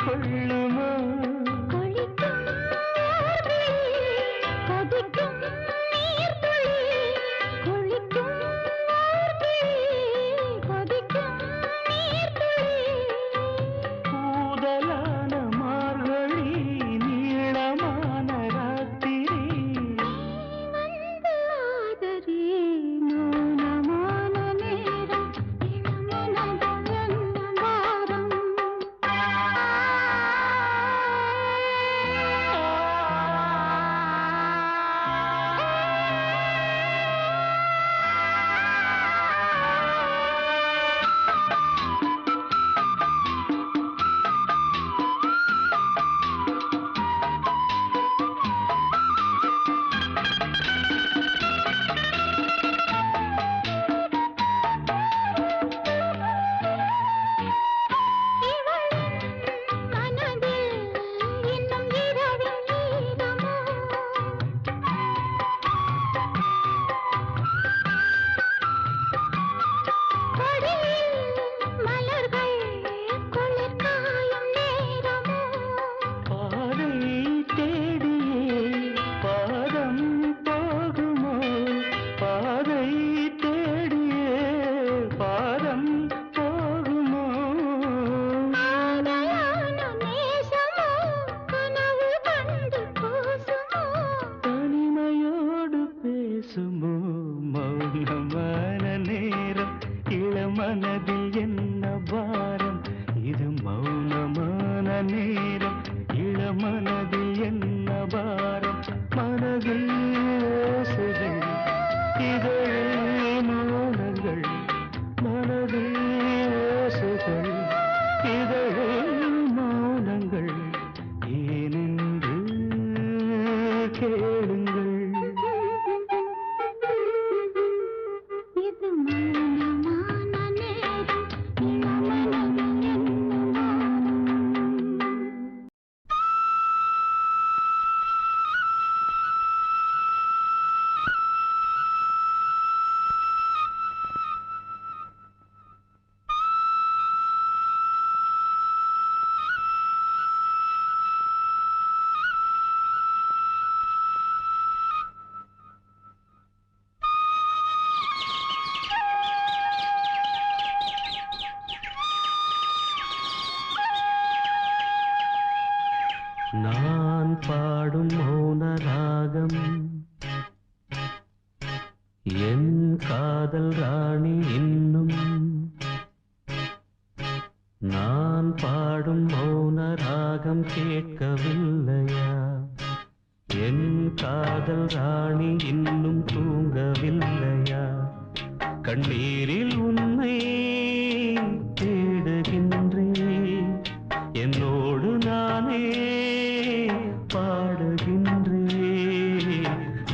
கொள்ளுமா மனதில் என்ன பாரம் இது மௌனமான நேரம் இளமனதில் என்ன பாரம் மனதில் ஓசைகள் இதழில் மௌனங்கள் மனதில் ஓசைகள் இதழில் மௌனங்கள் ஏனென்று கேளுங்கள் நான் பாடும் மௌன ராகம் என் காதல் ராணி இன்னும் நான் பாடும் மௌன ராகம் கேட்கவில்லையா என் காதல் ராணி இன்னும் தூங்கவில்லையா கண்ணீரில் உன்னை தேடுகின்றேன் என்னோடு நானே பாடுகின்றேன்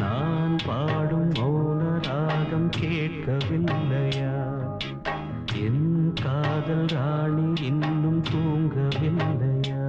நான் பாடும் மௌன ராகம் கேட்கவில்லையா என் காதல் ராணி இன்னும் தூங்கவில்லையா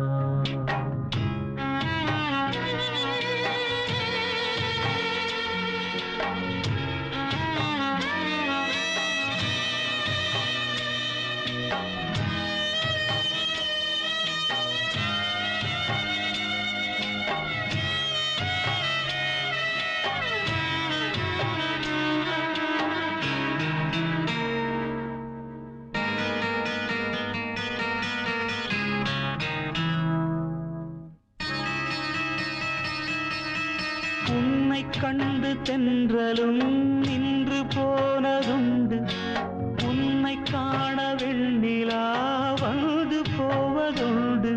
உன்னை கண்டு தென்றலும் நின்று போனதுண்டு உன்னை காண வெண்ணிலா வந்து போவதுண்டு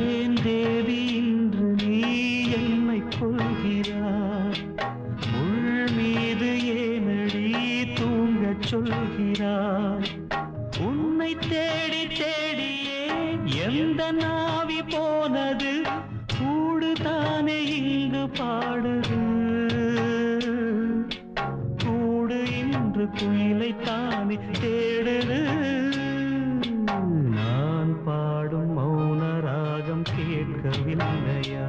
ஏன் தேவி இன்று நீ என்னை கொள்கிறாய் முள் மீது ஏனடி தூங்கச் சொல்கிறாய் உன்னை தேடி தேடியே எந்த நாவி போனது கூடுதானே இங்கு பாடுது கூடு இன்று குயிலைத்தானே தேடுது நான் பாடும் மௌன ராகம் கேட்கவில்லையா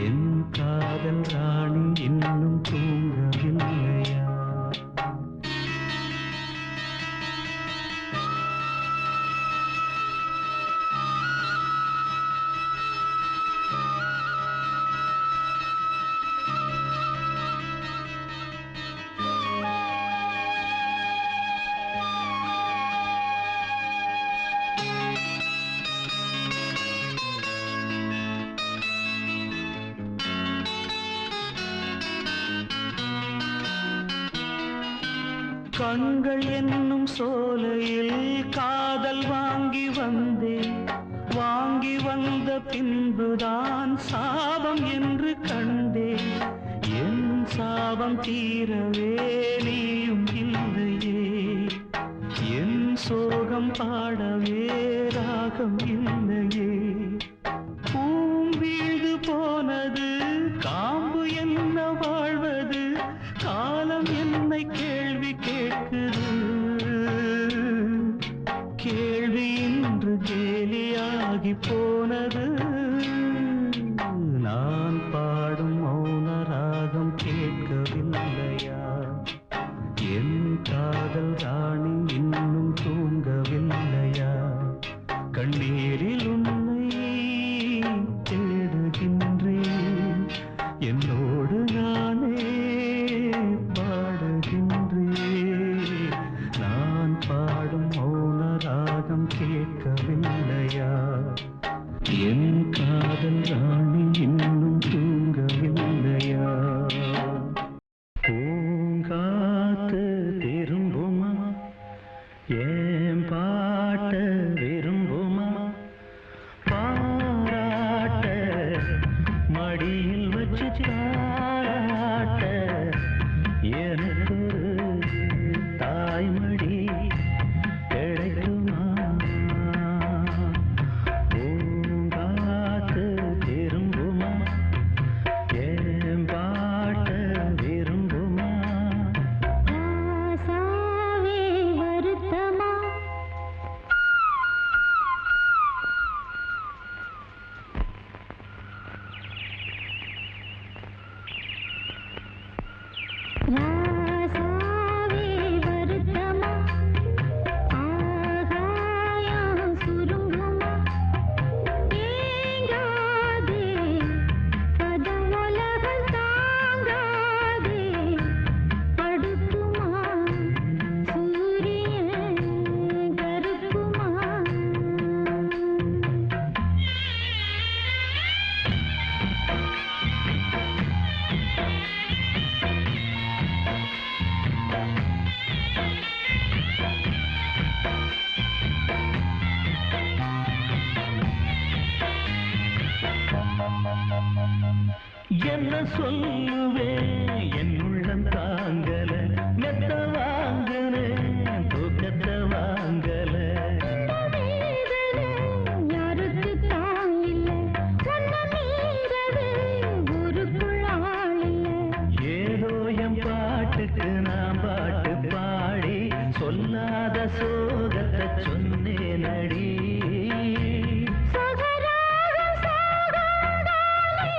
என் காதல் ராணி இன்னும் தூங்கவில்லையா கண்கள் என்னும் சோலையில் காதல் வாங்கி வந்தேன். வாங்கி வந்த பின்புதான் சாபம் என்று கண்டேன். என் சாபம் தீரவே நீயும் இல்லையே. என் சோகம் பாடவே ராகம் இல்லையே. பூம் வீழ்ந்து போனது காம்பு என்ன வாழ்வது. காலம் என்னை கேள்வி கேட்குது. கேள்வி இன்று கேலியாகி போனது. நான் பாடும் மௌன ராகம் கேட்கவில்லையா? என் காதல் ராணி இன்னும் தூங்கவில்லையா? கண்ணீரில் உன்னை தேடுகின்றேன். என்னோடு நானே பாடுகின்றேன். நான் பாடும் மௌன ராகம் கேட்கவில்லையா? என் காதல் ராணி இன்னும் தூங்கவில்லையா? பூங்காத்து திரும்புமா? ஏன் பாட்ட விரும்புமா? பாராட்ட மடியில் வச்சு தாராட்ட எனக்கு தாய்மடி கிடைக்குமா? பூங்காத்து திரும்புமா? ஏன் பாட்ட விரும்புமா? ஆசாவே வருத்தமா? ராசாவே வருத்தமா? ஆகாயம் சுருங்குமா? ஏங்காதே பதம் உலகம் தாங்காதே. படுக்குமா சூரியன் கருக்குமா? என்ன சொல்லுவேன்? என் உள்ளம் தாங்கல. மெத்த வாங்கல, தூக்கத்தை வாங்கல. வேதனை யாருக்கு தாங்கில்ல. உன்னை மீறவே ஊருக்குள் ஆளில்ல. ஏதோ என் பாட்டுக்கு நான் பாட்டு பாடி சொல்லாத சோகத்தை சொன்னேன் அடி. சகராகம் சோகந்தானே.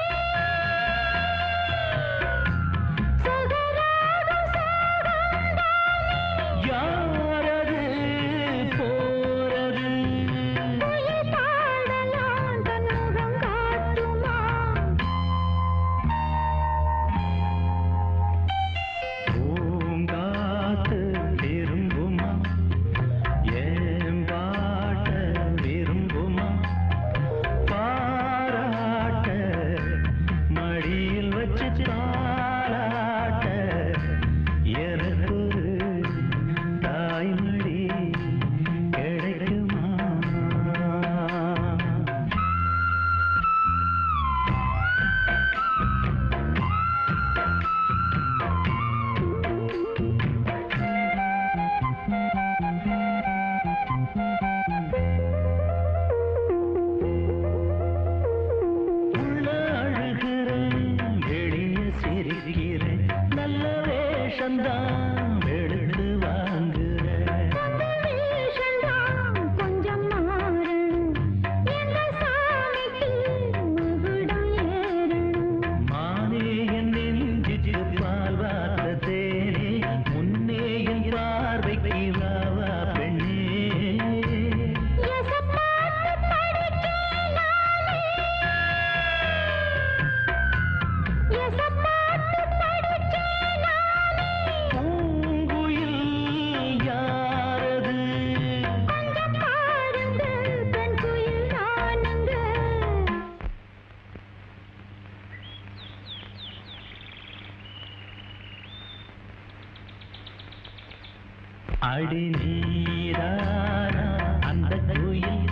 அடி நீரானா அந்த குயில்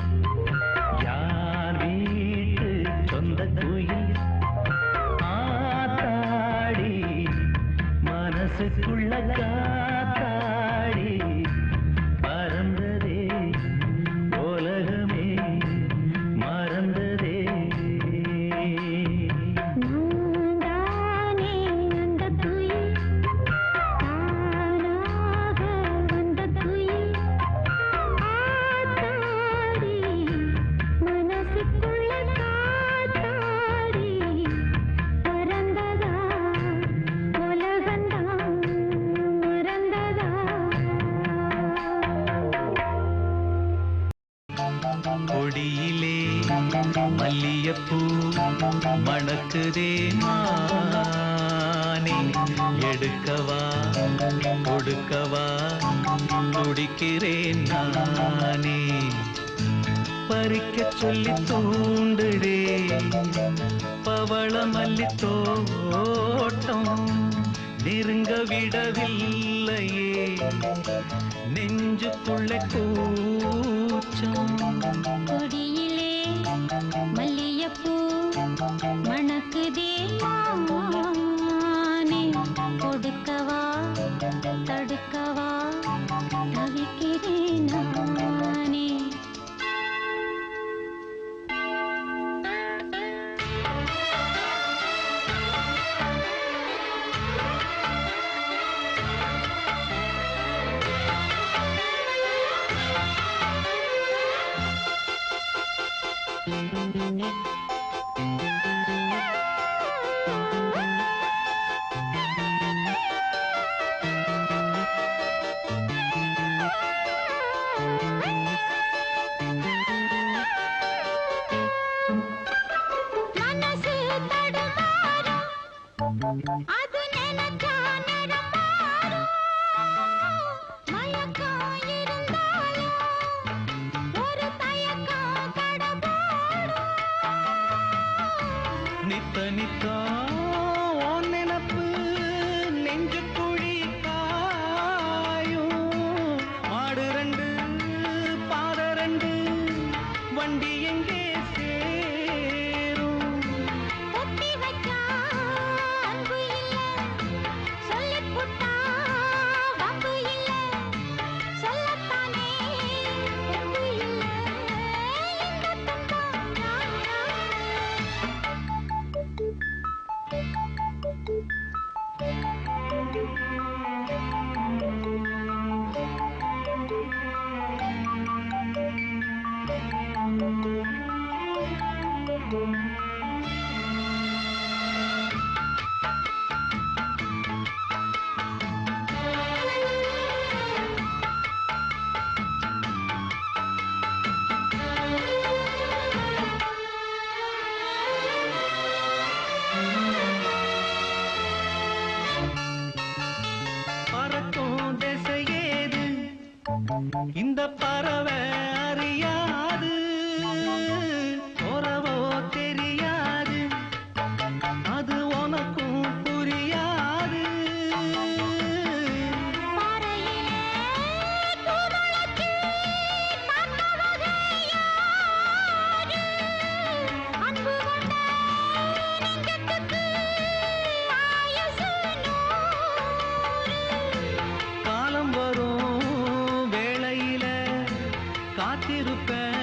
யார் வீட்டு சொந்த குயில் ஆத்தாடி மனசுக்குள்ள காத்தாடி பறந்ததே உலகமே மறந்ததே நான்தானே அந்த குயில் தானாக வந்த குயில் ஆத்தாடி மனசுக்குள்ள காத்தாடி பறந்ததா உலகந்தான் மறந்ததா கொடியிலே மல்லியப்பூ மணக்குதே மானே எடுக்கவா கொடுக்கவா துடிக்கிறேன் நானே பறிக்க சொல்லி தூண்டுடே பவள மல்லி தோட்டம் நெருங்க விடவில்லையே நெஞ்சுக்குள்ள கூச்சம் கொடியிலே மல்லியப்பூ மணக்குதே மானே கொடுக்கவா தடுக்கவா தவிக்கிறேன் நானே மனசு தடுமாறும் அது நினைச்சா நடமாறும் மயக்கம் இருந்தாலும் ஒரு தயக்கம் கடமாடும் நித்த நித்தா உன் நினப்பு நெஞ்சு குழி காயும் மாடு ரெண்டு பாத ரெண்டு வண்டி எங்கே சேரும் ஒத்தி வச்சா அன்பு இல்ல சொல்லிப் புட்டா வம்பு இல்ல சொல்லத்தானே தெம்பு இல்ல இந்த துன்பம் பறக்கும் திசையேது இந்த பறவை அறியாது உறவோ தெரியாது அது உனக்கும் புரியாது பாறையிலே பூமுளைச்சு காத்தவகை யாரு? அன்பு கொண்ட நெஞ்சத்துக்கு ஆயுசு 100. காலம் வரும் வேளையில காத்திருப்பேன்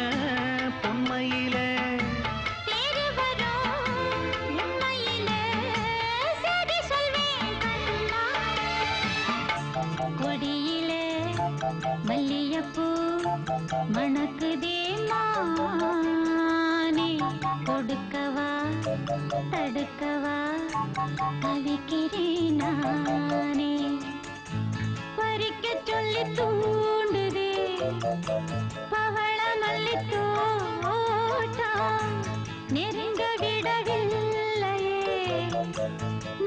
பொன்மையில தேடி வரும் உண்மையிலே செய்தி சொல்வேன் கண்ணா. கொடியிலே மல்லியப்பூ மணக்குதே மானே கொடுக்கவா தடுக்கவா தவிக்கிறேன் நானே பறிக்க சொல்லி தூண்டுதே பவள மல்லி தோட்டம் நெருங்க விடவில்லையே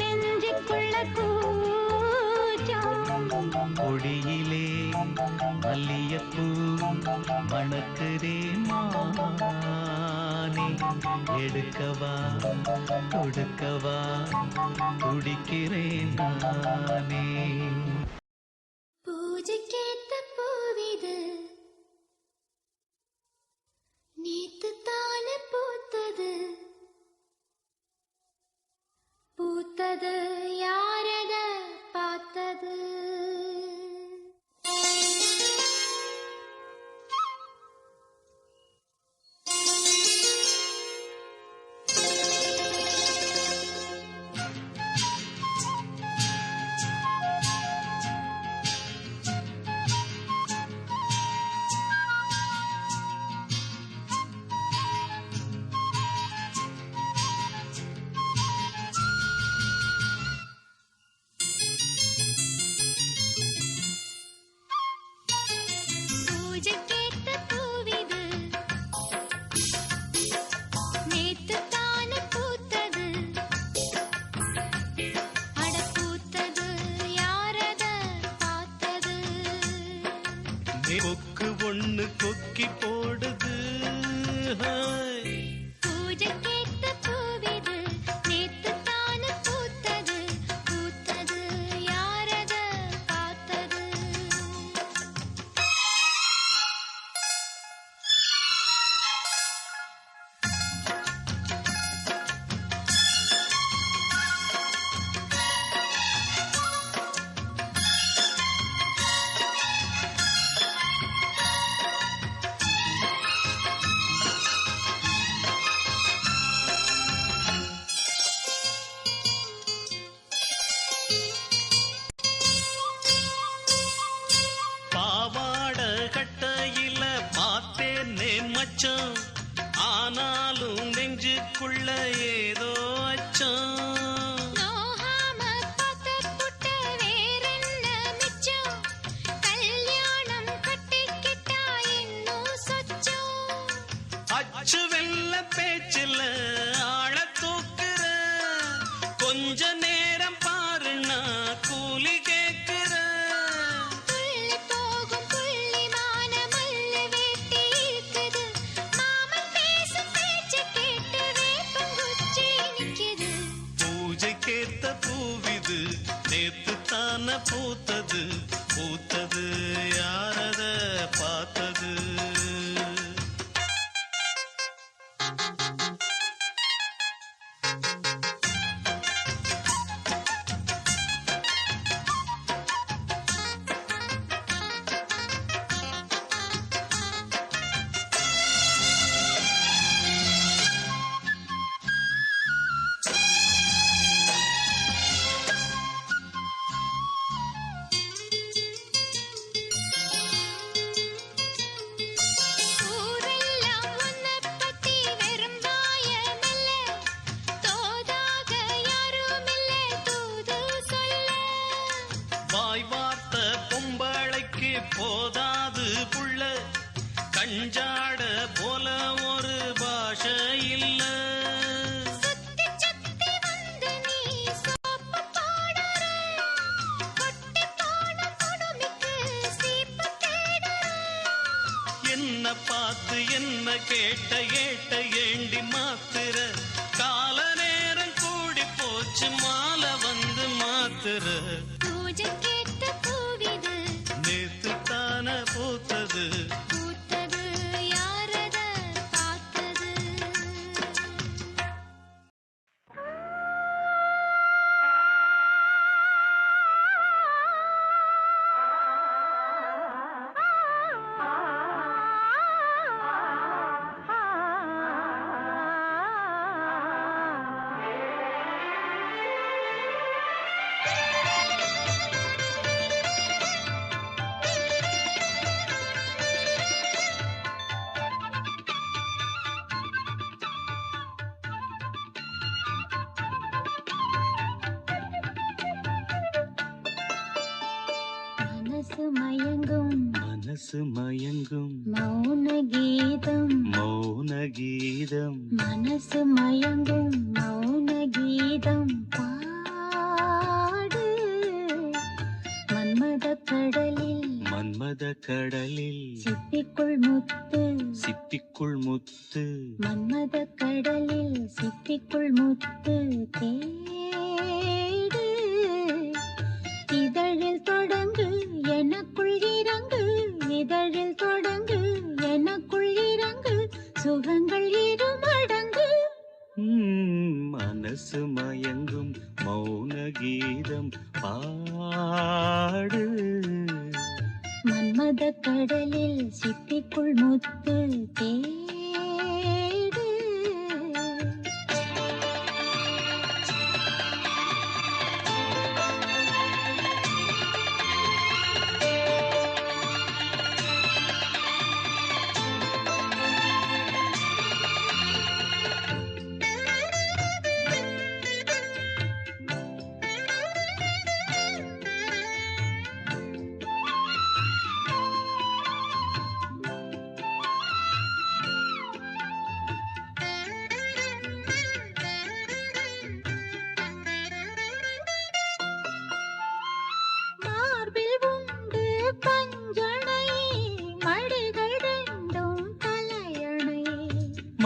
நெஞ்சுக்குள்ள கூச்சம் கொடியிலே மல்லியப்பூ மணக்குதே மானே எடுக்கவா கொடுக்கவா துடிக்கிறேன் நானே பூஜைக்கேத்த கொக்கு ஒண்ணு கொக்கி போடுது. ஹாய். பூஜைக்கேத்த பூவிது நேத்து தானு பூத்தது பூத்தது யாரத பார்த்தது. பாவாட கட்டையில பார்த்தேனே மச்சான், ஆனாலும் நெஞ்சுக்குள்ள ஏதோ அச்சம். நோகாம பார்த்த புட்ட வேறென்ன மிச்சம், கல்யாணம் கட்டிக்கிட்டா இன்னும் சொச்சம். அச்சு வெல்ல பேச்சில ஆழ தூக்குற, கொஞ்ச நேரம் பாருன்னா கூலி கேக்குற. துள்ளி போகும் புள்ளிமான மல்லு வேட்டி இருக்குது, மாமன் பேசும் பேச்சு கேட்டு வேப்பங்குச்சி நிக்குது. பூஜைக்கேத்த பூவிது நேத்து தான பூத்தது பூத்தது யாரத பார்த்தது. ஊரெல்லாம் உன்னைப் பத்தி வெறும் வாயமில்ல, தோதாக யாருமில்ல தூது சொல்ல. வாய் வார்த்த பொம்பளைக்கு போதாது புள்ள, கஞ்சாட போல ஒரு பாஷை இல்ல. சுத்தி சுத்தி வந்து நீ சோப்பு போடுற, கொட்டி போன குடுமிக்கு சீப்பு தேடுற. என்ன பார்த்து என்ன கேட்ட ஏட்ட ஏண்டி மாத்துற, கால நேரம் கூடி போச்சு மாலை வந்து மாத்துற. பூஜைக்கேத்த பூவிது நேத்து தான பூத்தது பூத்தது யாரத பார்த்தது. மனசு மயங்கும் மனசு மயங்கும் மௌன கீதம், மௌன கீதம். மனசு மயங்கும் மௌன கீதம் பாடு. மன்மத கடலில் மன்மத கடலில் சிப்பிக்குள் முத்து, சிப்பிக்குள் முத்து. மன்மத கடலில் சிப்பிக்குள் முத்து தேடு. இதழில் தொடங்கு எனக்குள் இறங்கு, இதழில் தொடங்கு எனக்குள் இறங்கு, சுகங்கள் இரு மடங்கு. மனசு மயங்கும் மௌன கீதம் பாடு. மன்மத கடலில் சிப்பிக்குள் முத்து தேடு.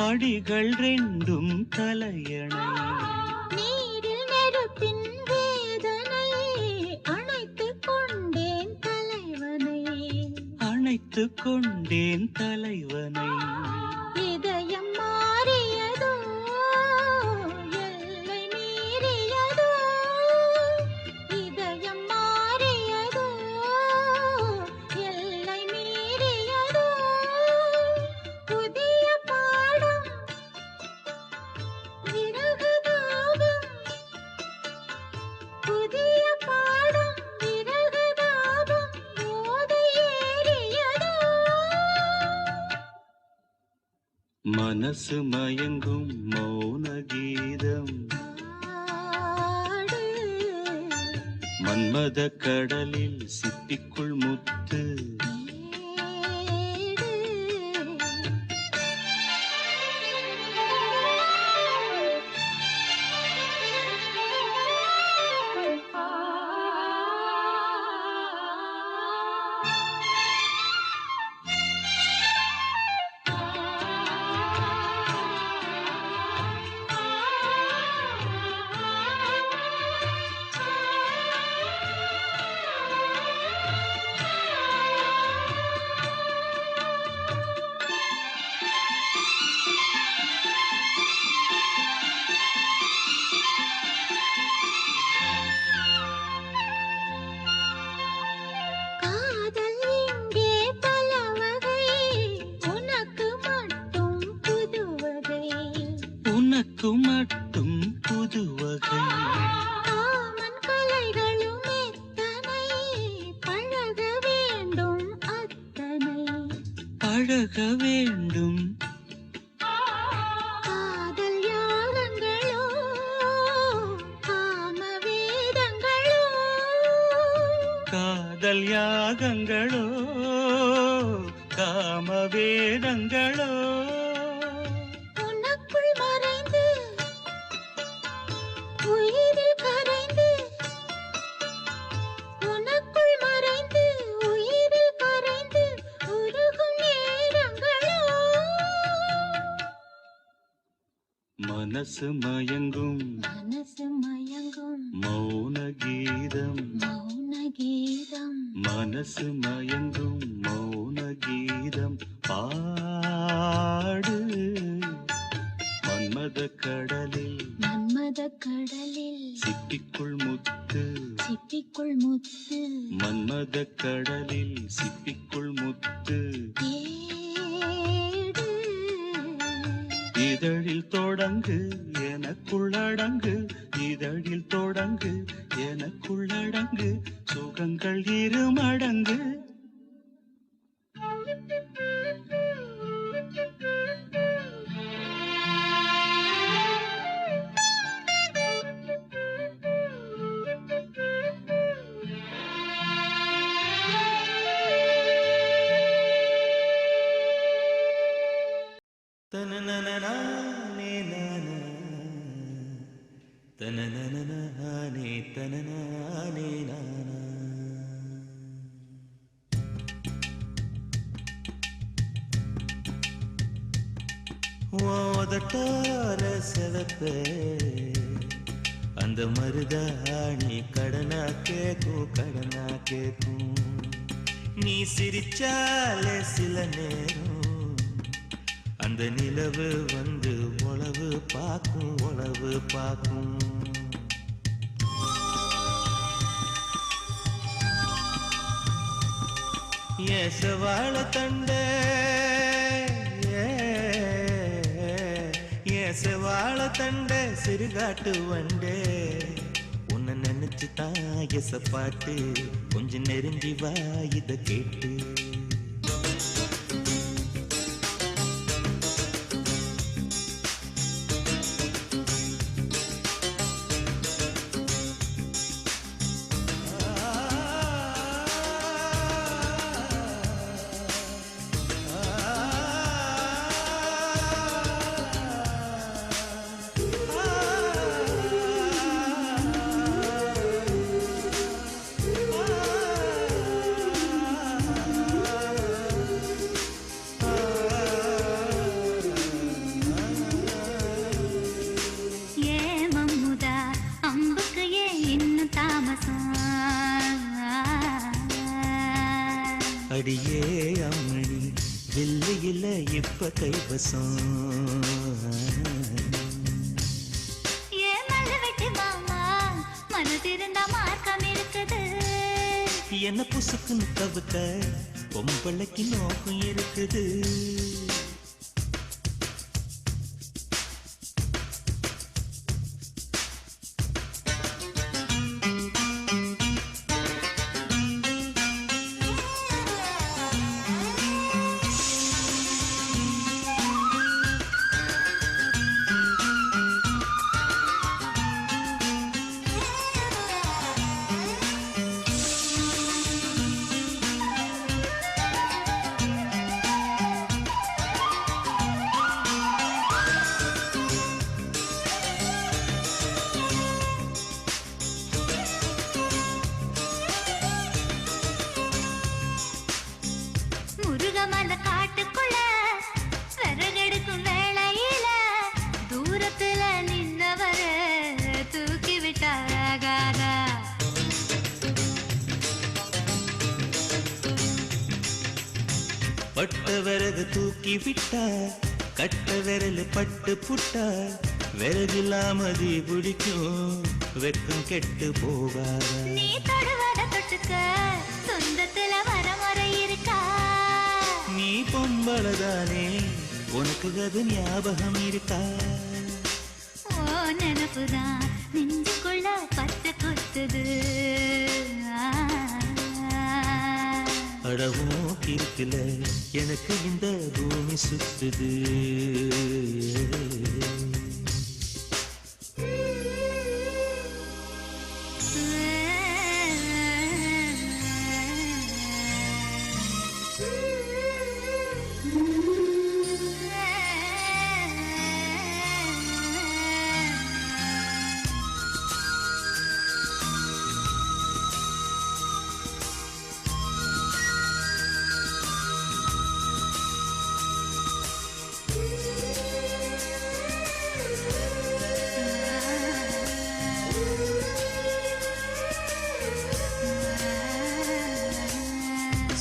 ஆடிகள் ரெண்டும் தலையணை நீரில் நெருப்பின் வேதனை அணைத்துக் கொண்டேன் தலைவனை அணைத்துக் கொண்டேன் தலைவனை இதயம் மாறியதோ எல்லை மீறியதோ இதயம் மாறியதோ எல்லை மீறியதோ புதிய பாடம் விரகதாபம் புதிய பாடம் விரகதாபம் போதை ஏறியதோ மனசு மயங்கும் மௌன கீதம் ஆடு மன்மத கடலில் சிப்பிக்குள் முத்து காதல் இங்கே பல வகை உனக்கு மட்டும் புதுவகை உனக்கு மட்டும் புதுவகை காமன் கலைகளும் எத்தனை பழக வேண்டும் அத்தனை பழக வேண்டும் காதல் யாகங்களோ காம வேதங்களோ காதல் யாகங்களோ காம வேதங்களோ உனக்குள் மறைந்து உயிரில் கரைந்து உனக்குள் மறைந்து உயிரில் கரைந்து உருகும் நேரங்களோ மனசு மயங்கும் மனசு மயங்கும் மௌன கீதம் மௌன கீதம் மனசு மயங்கும் மௌன கீதம் பாடு மன்மத கடலில் மன்மத கடலில் சிப்பிக்குள் முத்து சிப்பிக்குள் முத்து மன்மத கடலில் சிப்பிக்குள் முத்து தேடு இதழில் தொடங்கு எனக்குள்ளடங்கு இதழில் தொடங்கு எனக்குள்ளடங்கு சுகங்கள் இருமடங்கு தனனனனானே நானா தனனனனானே தனனானே நானா ஓதட்டார செவப்பே அந்த மருதாணி கடனா கேக்கும் நீ சிரிச்சாலே சில நேரம் அந்த நிலவு வந்து உளவு பார்க்கும் ஏசவாழ தண்டே ஏசவாழ தண்டே சிறுகாட்டு வண்டே உன்னை நினைச்சு தான் எசப்பாட்டு கொஞ்சம் நெருங்கி வா இத கேட்டு அடியே அம்மணி வில்லு இல்ல இப்ப கைவசம். என்ன புசுக்குன்னு தவிர்க்க பொம்பளைக்கு நோக்கம் இருக்குது. பட்ட விறகு தூக்கி விட்டா கட்ட விரல் பட்டு புட்டா விறகில்லாம தீ பிடிக்கும் வெக்கம் கெட்டு போகாத. நீ தொடுவத தொட்டுக்க சொந்தத்துல வரமுறை இருக்கா? நீ பொம்பளதானே உனக்கு அது ஞாபகம் இருக்கா? ஓ நினப்புதான் நெஞ்சுக்குள்ள பச்சை கொத்துது. அடவும் இருக்குல எனக்கு இந்த பூமி சுத்துது.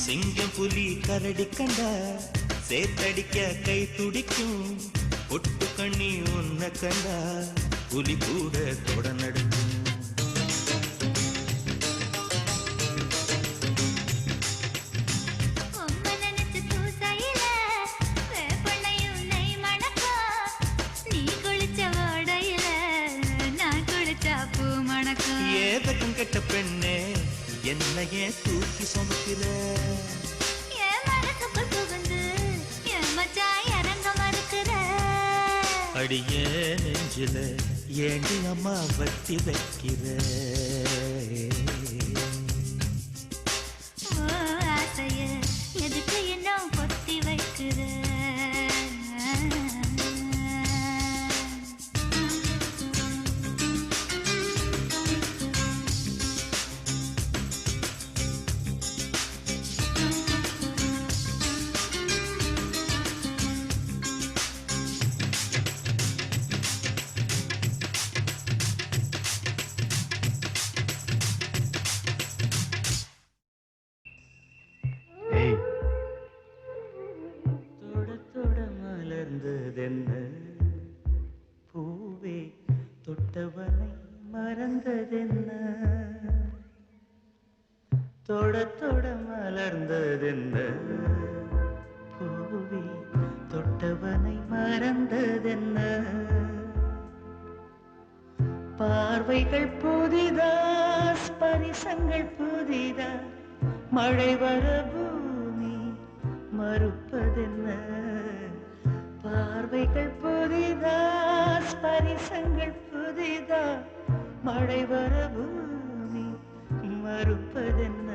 சிங்கம் புலி கரடி கண்டா சேத்தடிக்க கை துடிக்கும். ஒட்டு கண்ணி உன்ன கண்டா புலி கூட தொட நடக்கும். ஏதக்கும் கெட்ட பெண்ணே என்னையே தூக்கி சுமக்கிற. அடியே நெஞ்சில ஏண்டி அம்மா வட்டி வைக்கிற. எதுக்கு என்ன பொத்தி வைக்கிற? பூவே தொட்டவனை மறந்ததென்ன தொட தொட மலர்ந்ததென்ன பூவே தொட்டவனை மறந்ததென்ன பார்வைகள் புதிதா ஸ்பரிசங்கள் புதிதா மழை வர பூமி மறுப்பதென்ன பார்வைகள் புதிதா ஸ்பரிசங்கள் புதிதா மழை வர பூமி மறுப்பதென்ன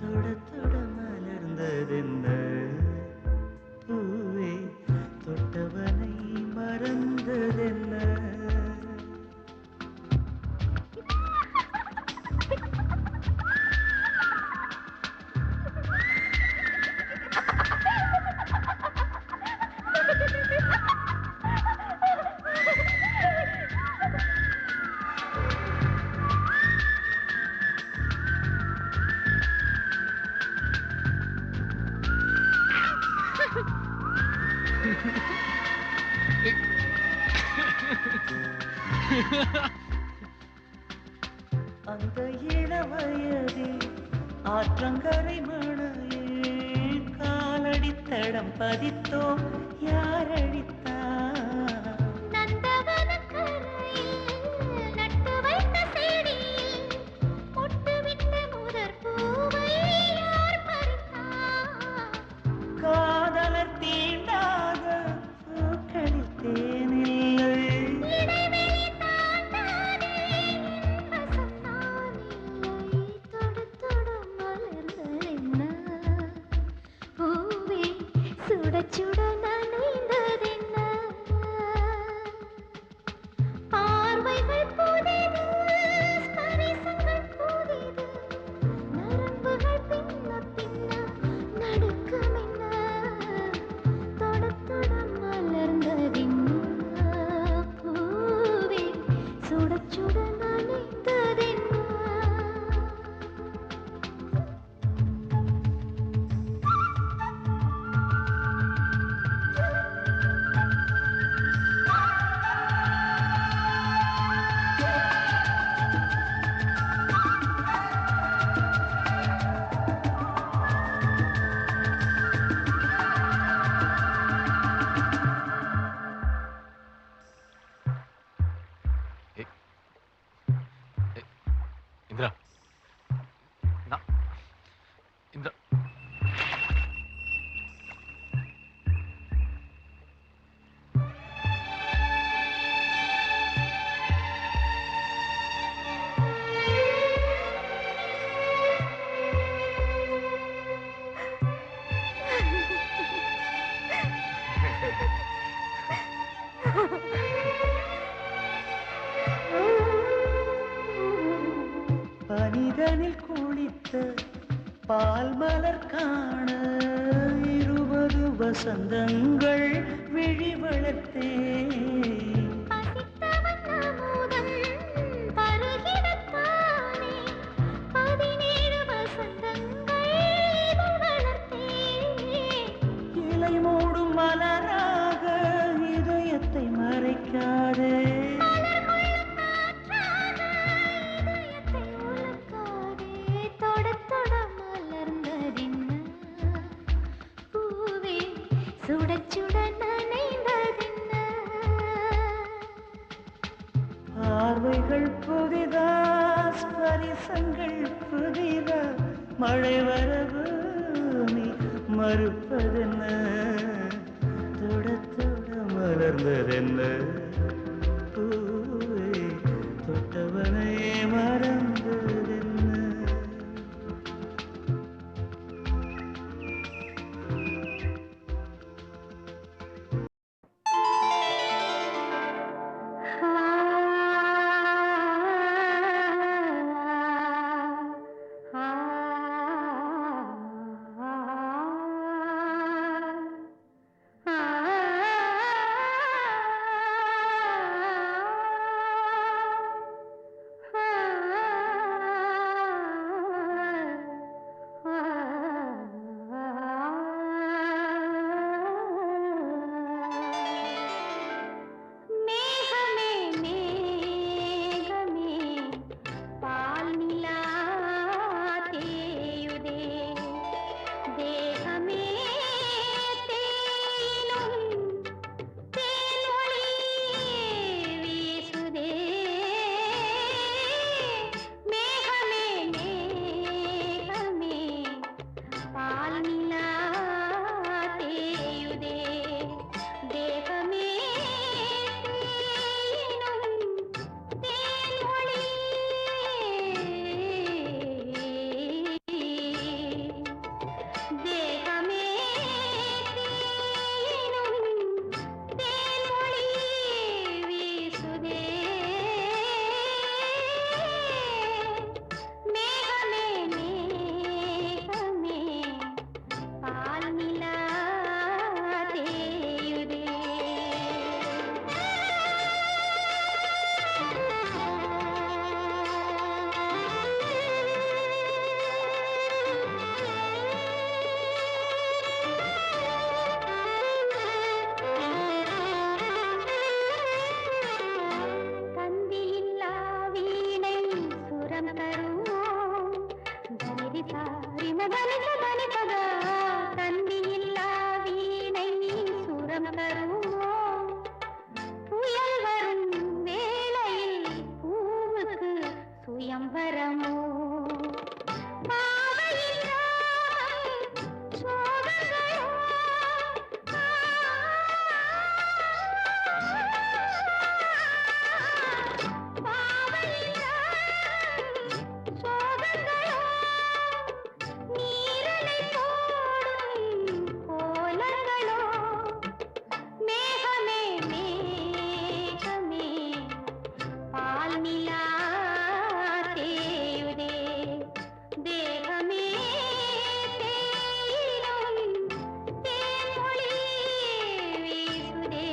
தொட தொட மலர்ந்ததென்ன பூவே தொட்டவனை மறந்ததென்ன அந்த இளவயதில் ஆற்றங்கரை மணையில் காலடித்தடம் பதித்தோம் யாரடித்தா காதலர் தீண்டாத பூக்களில் தேனில்லை சுட சுட நனைந்ததென்ன பார்வைகள் புதிது ஸ்பரிசங்கள் புதிது நரம்புகள் பின்ன பின்ன நடுக்கமென்ன தொட தொட மலர்ந்ததென்ன பூவே சுட சுட நனைந்ததென்ன இந்திரா இந்திரா பனிதனில் குளித்த பால் மலர் காண 20 வசந்தங்கள் விழி வளர்த்தே இலை மூடும் மலராக இதயத்தை மறைக்காதே சுட சுட நனைந்ததென்ன பார்வைகள் புதிதா ஸ்பரிசங்கள் புதிதா மழை வரவு நீ மறுப்பதென்ன தொட தொட மலர்ந்ததென்ன பூவே தொட்டவனை மறந்ததென்ன வரமோ பாவையின் ராகம் சோகங்களோ பாவையின் ராகம் சோகங்களோ நீரலை போடும் கோலங்களோ மேகமே மேகமே பால் நிலா தேயுதே தேகமே தேயிலும் தேன்மொழி வீசுதே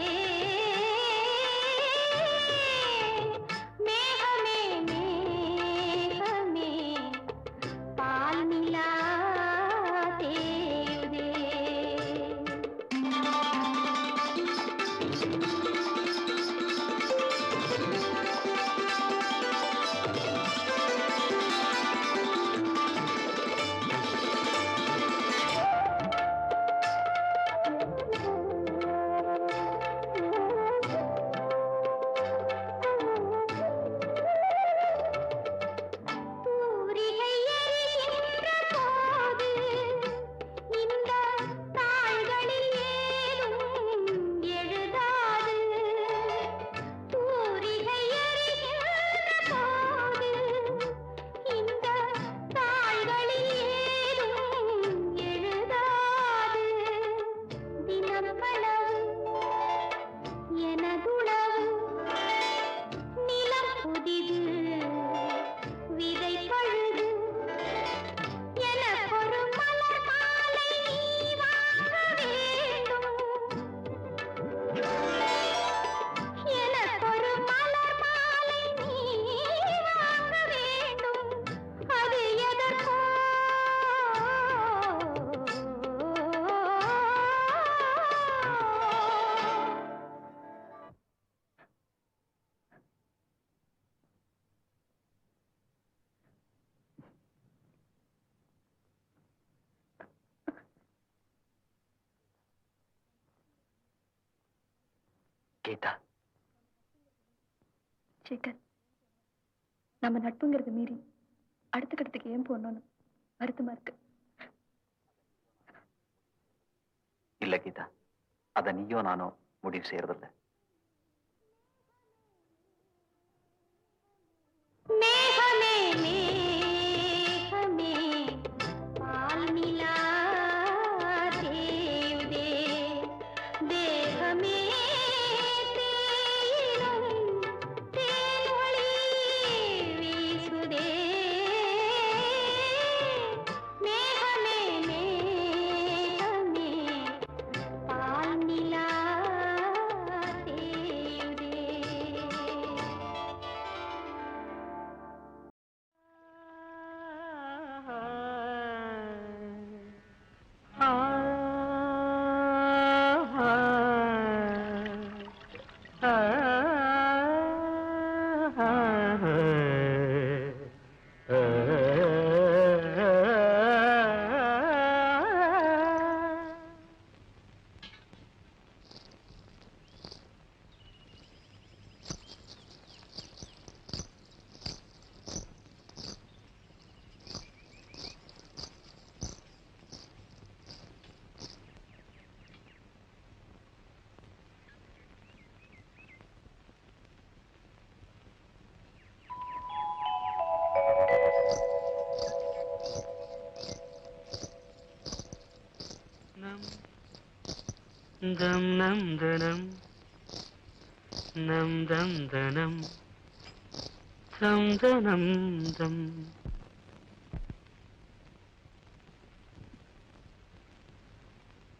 மேகமே மேகமே பால் நிலா தேயுதே தூரிகை எரிகின்ற போது இந்த தாள்களில் ஏதும் எழுதாது தூரிகை எரிகின்ற போது இந்த தாள்களில் ஏதும் எழுதாது தினப்பளவு எனதுளவு நிலம் புதிது விதை பழுது எனக்கொரு மலர் மாலை நீ வாங்க வேண்டும் எனக்கொரு மலர் மாலை நீ வாங்க வேண்டும் அது எதற்கோ கீதா, சேகர், நம்ம நட்புங்கிறது மீறி அடுத்த கட்டத்துக்கு ஏன் போகணும்னு வருத்தமா இருக்கு. இல்ல கீதா, அத நீயோ நானோ முடிவு செய்யறதில்ல. மேகமே மேகமே பால் நிலா தேயுதே தேகமே தேயிலும் தேன்மொழி வீசுதே மேகமே மேகமே பால் நிலா தேயுதே दम नम दनम नम दम दनम दम दनम दम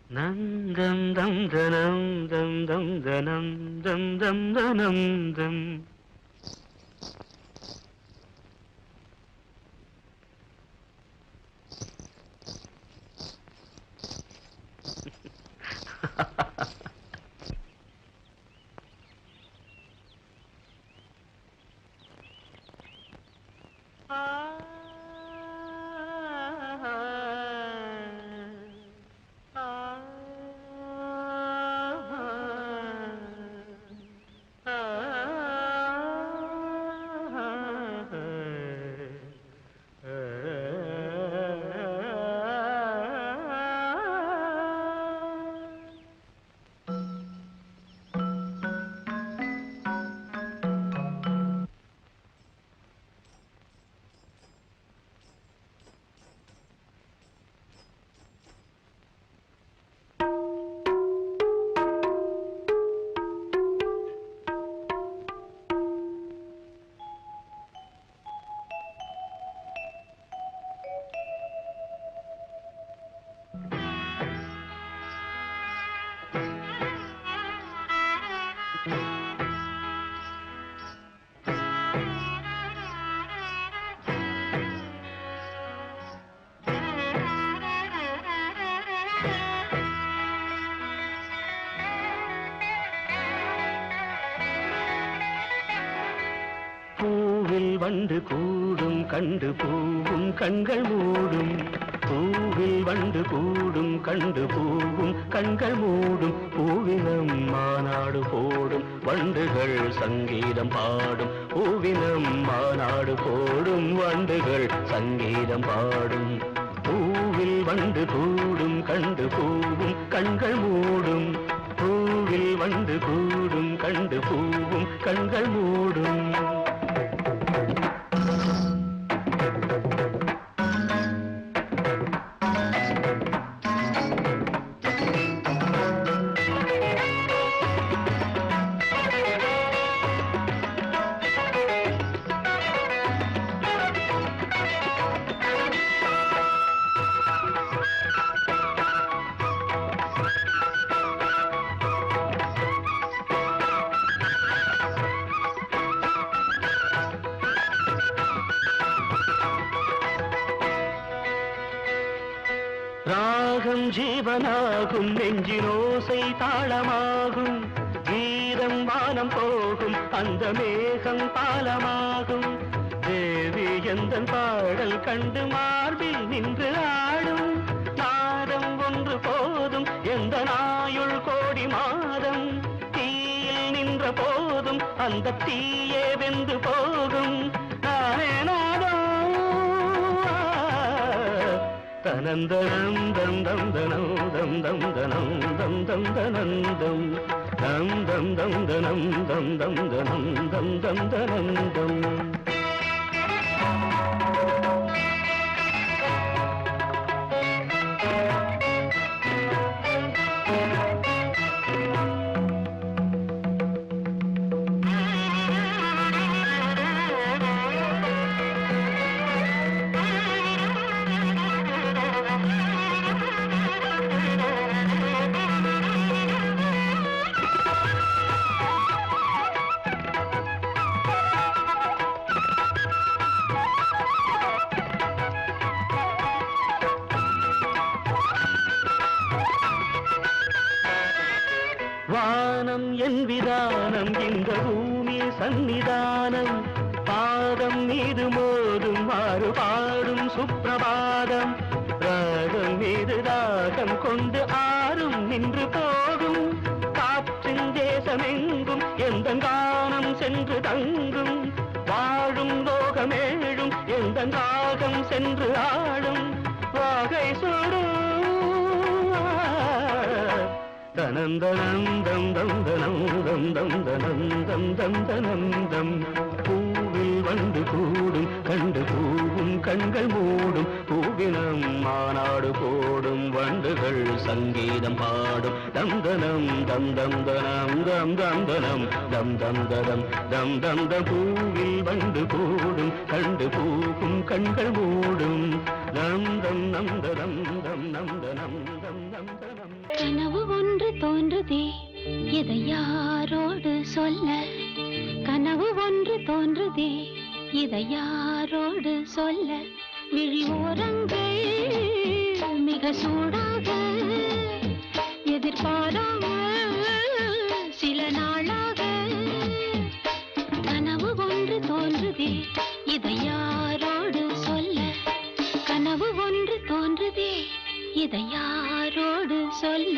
नम दम दम दनम दम दम दनम दम दम दनम दम பூவில் வண்டு கூடும் கண்டு பூவும் கண்கள் மூடும். பூவில் வண்டு கூடும் கண்டு பூவும் கண்கள் மூடும். பூவினம் மாநாடு போடும் வண்டுகள் சங்கீதம் பாடும். பூவினம் மாநாடு போடும் வண்டுகள் சங்கீதம் பாடும். பூவில் வண்டு கூடும் கண்டு பூவும் கண்கள் மூடும். பூவில் வண்டு கூடும் கண்டு பூவும் கண்கள் மூடும். ராகம் ஜீவனாகும் நெஞ்சினோசை தாளமாகும். கீதம் வானம் போகும் அந்த மேகம் பாலமாகும். தேவி எந்தன் பாடல் கண்டு மார்பில் நின்று ஆடும். நாதம் ஒன்று போதும் எந்த நாயுள் கோடி மாதம். தீயில் நின்ற போதும் அந்த தீயே வெந்து போகும். நானே நாதம் தனந்தனம் தம் தம் தனம் தம் தம் தனம் தம் தம் தனந்தம் தம் தம் தம் தனம் தம் தம் தனம் தம் தம் தனந்தம். வானம் என் விதானம் இந்த பூமி சந்நிதானம். பாதம் மீது மோதும் மாறு பாடும் சுப்பிரபாதம். ராகம் மீது ராகம் கொண்டு ஆறும் நின்று போகும். காற்றின் தேசமெங்கும் எந்த கானம் சென்று தங்கும். வாழும் லோகமேழும் எந்த ராகம் சென்று ஆடும். வாகை சூடும் தனந்தனம் தம் தனம் தம் தம் தனம் தம் தம் தனந்தம். பூவில் வந்து கூடும் கண்டு பூவும் கண்கள் மூடும். பூவினம் மாநாடு போடும் வண்டுகள் சங்கீதம் பாடும். தம் தனம் தம் தம் தனம் தம் தம் தனம் தம் தம் தனம் தம் தம் தம். பூவில் வந்து கூடும் கண்டு பூவும் கண்கள் மூடும். தம் தம் நம் தம் தம் நம் தனம் தம் தம் தனம். கனவு ஒன்று தோன்றுதே எதை யாரோடு சொல்ல. கனவு ஒன்று தோன்றுதே இதை யாரோடு சொல்ல. விழி ஓரங்கள் மிக சூடாக எதிர்பாராமல் சில நாளாக. கனவு ஒன்று தோன்றுதே இதை யாரோடு சொல்ல. கனவு ஒன்று தோன்றுதே இதை யாரோடு சொல்ல.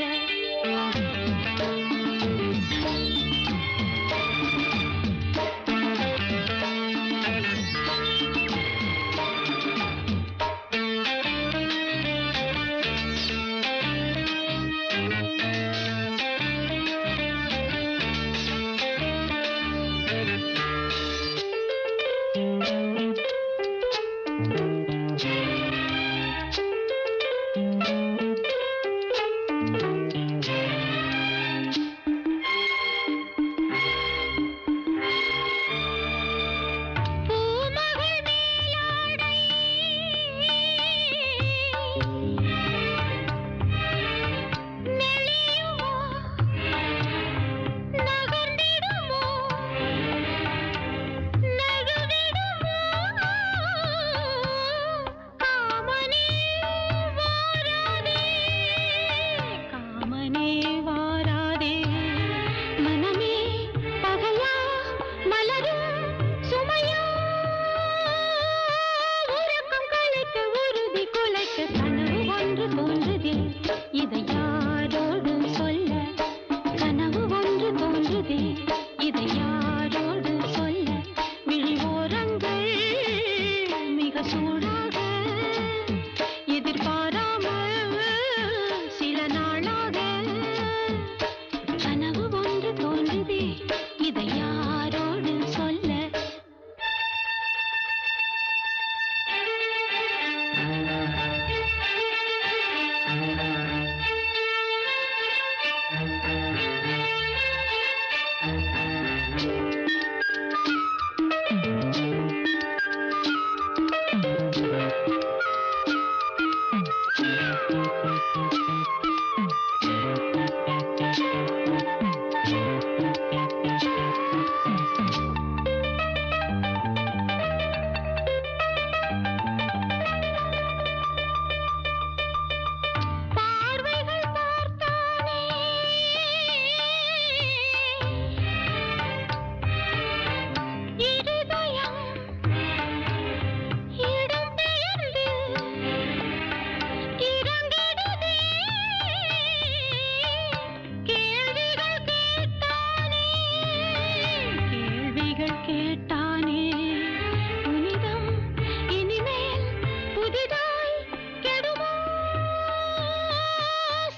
கேட்டானே புனிதம் இனிமேல் புதிதாய் கெடுமோ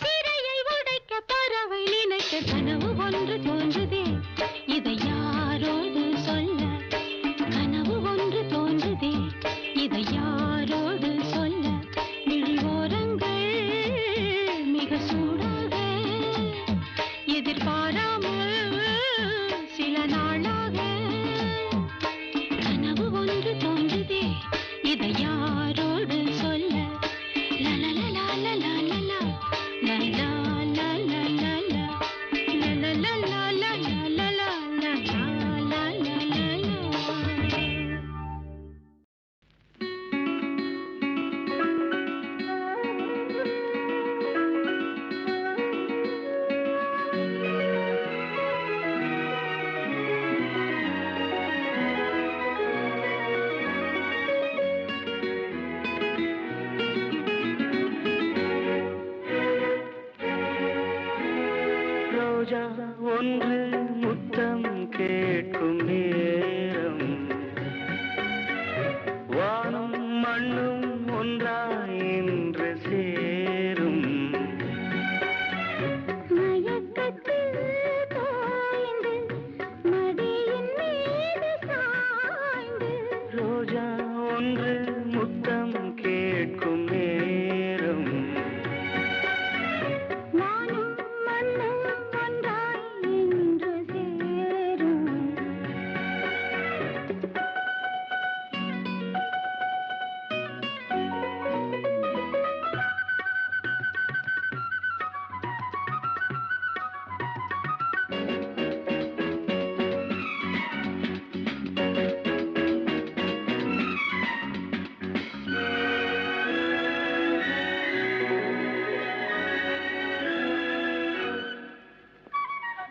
சிறையை உடைக்க பறவை நினைக்க கனவு ஒன்று தோன்றுதே இதை யாரோடு சொல்ல கனவு ஒன்று தோன்றுதே இதை யாரோடு சொல்ல விழியோரங்கள் மிக சூடாக எதிர்பாராமல் சில நாளாக கனவு ஒன்று தோன்றுதே இதை யாரோடு சொல்ல லலலலா லலலலா லலலா லலலலா லலலலா லலலலா ரோஜா ஒன்று முத்தம் கேட்கும் நேரம் வானும் மண்ணும் ஒன்றாய் இன்று சேரும் மயக்கத்தில் தோய்ந்து மடியின் மீது சாய்ந்து ரோஜா ஒன்று முத்தம் கேட்கும் நேரம் வானும் மண்ணும் ஒன்றாய் இன்று சேரும்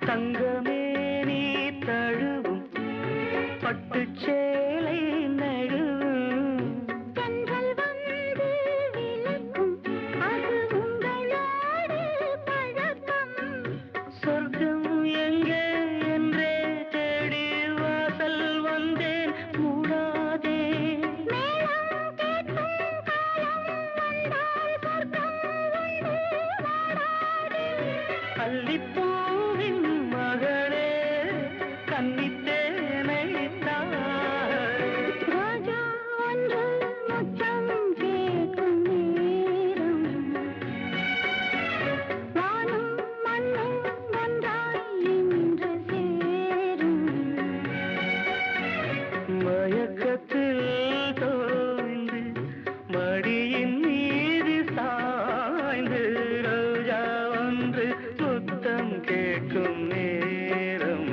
தங்கமே நீ தழுவும் பட்டுச் சேலை நழுவும் தென்றல் வந்து விளக்கும் அது உங்களோடு பழக்கம் சொர்க்கம் எங்கே என்றே தேடி வாசல் வந்தேன் மூடாதே மேளம் கேட்கும் காலம் வந்தால் சொர்க்கம் வந்து வாடாதே அல்லிப்பூவின் மகளே கன்னித்தேனை ரோஜா ஒன்று முத்தம் கேட்கும் நேரம் வானும் மண்ணும் ஒன்றாய் இன்று சேரும் மயக்கத்தில் தோய்ந்து மடியின் மீது சாய்ந்து ரோஜா ஒன்று முத்தம் கேட்கும் நேரம்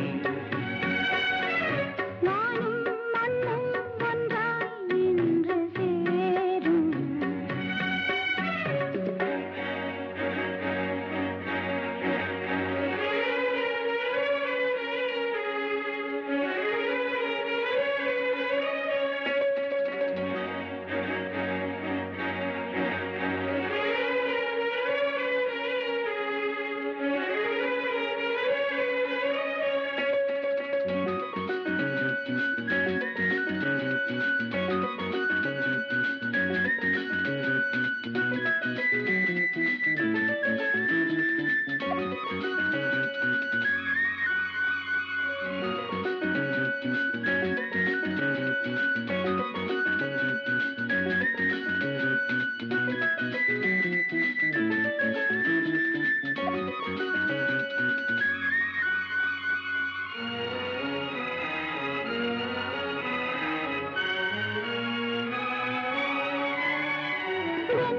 வானும் மண்ணும் ஒன்றாய் இன்று சேரும்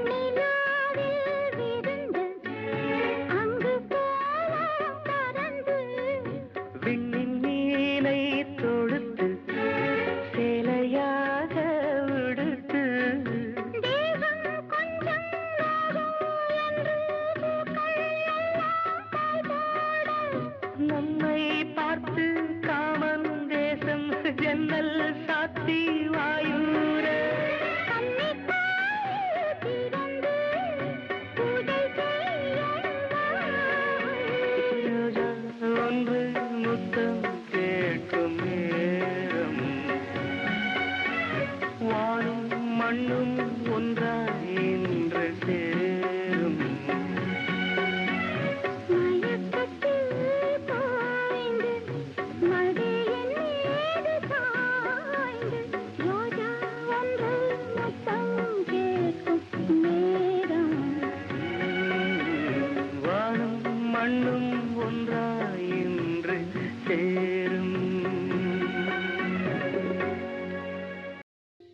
வெண்ணிலாவில் விருந்து அங்கு போவோம் பறந்து விண்ணின் மீனை தொடுத்து சேலையாக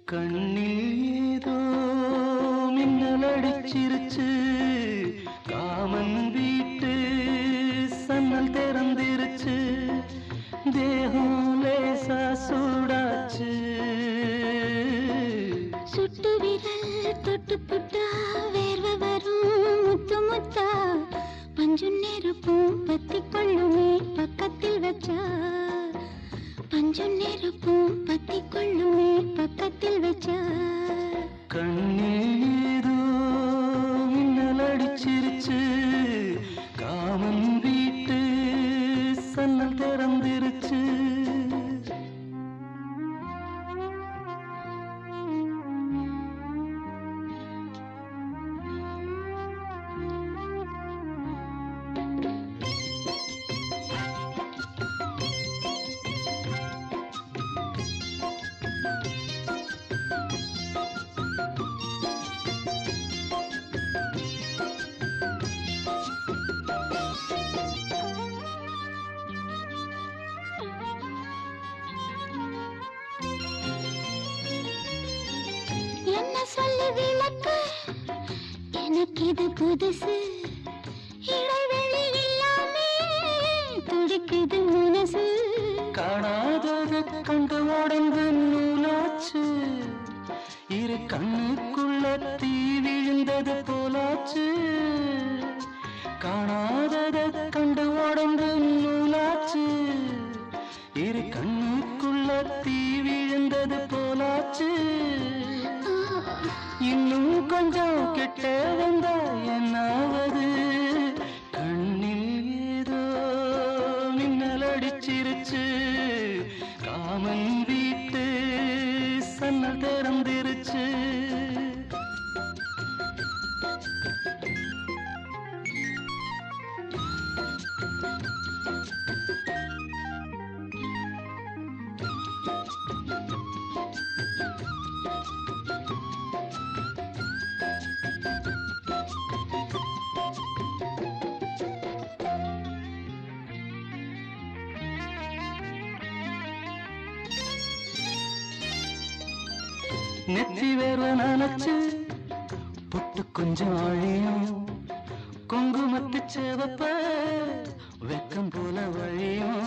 கண்ணில் ஏதோ மின்னல் அடிச்சிருச்சு காமன் வீட்டு சன்னல் திறந்திருச்சு தேகம் லேசா சூடாச்சு சுட்டு விரல் தொட்டு புட்டா வேர்வை வரும் முத்து முத்தா பஞ்சு நெருப்பும் பத்தி கொள்ளுமே பக்கத்தில் வச்சா பஞ்சு நெருப்பும் பத்தி கொள்ளுமே பக்கத்தில் வச்சா கண்ணில் ஏதோ மின்னல் அடிச்சிருச்சு காமன் வீட்டு சன்னல் திறந்திருச்சு என்ன சொல்லி விளக்க எனக்கு இது புதுசு இடைவெளி இல்லாமே துடிக்குது மனசு காணாதது கண்டு உடம்பு நூலாச்சு இரு கண்ணுக்குள்ள தீ விழுந்தது போலாச்சு காணாதது கண்டு உடம்பு நூலாச்சு இரு கண்ணுக்குள்ள தீ விழுந்தது போலாச்சு இன்னும் கொஞ்சம் கிட்ட வந்தா என்னாவது கண்ணில் ஏதோ மின்னல் அடிச்சிருச்சு காமன் வீட்டு சன்னல் திறந்திருச்சு நெத்தி வேர்வை நனைச்சு பொட்டு கொஞ்சம் அழியும் குங்குமத்து சேவப்ப வெக்கம் போல வழியும்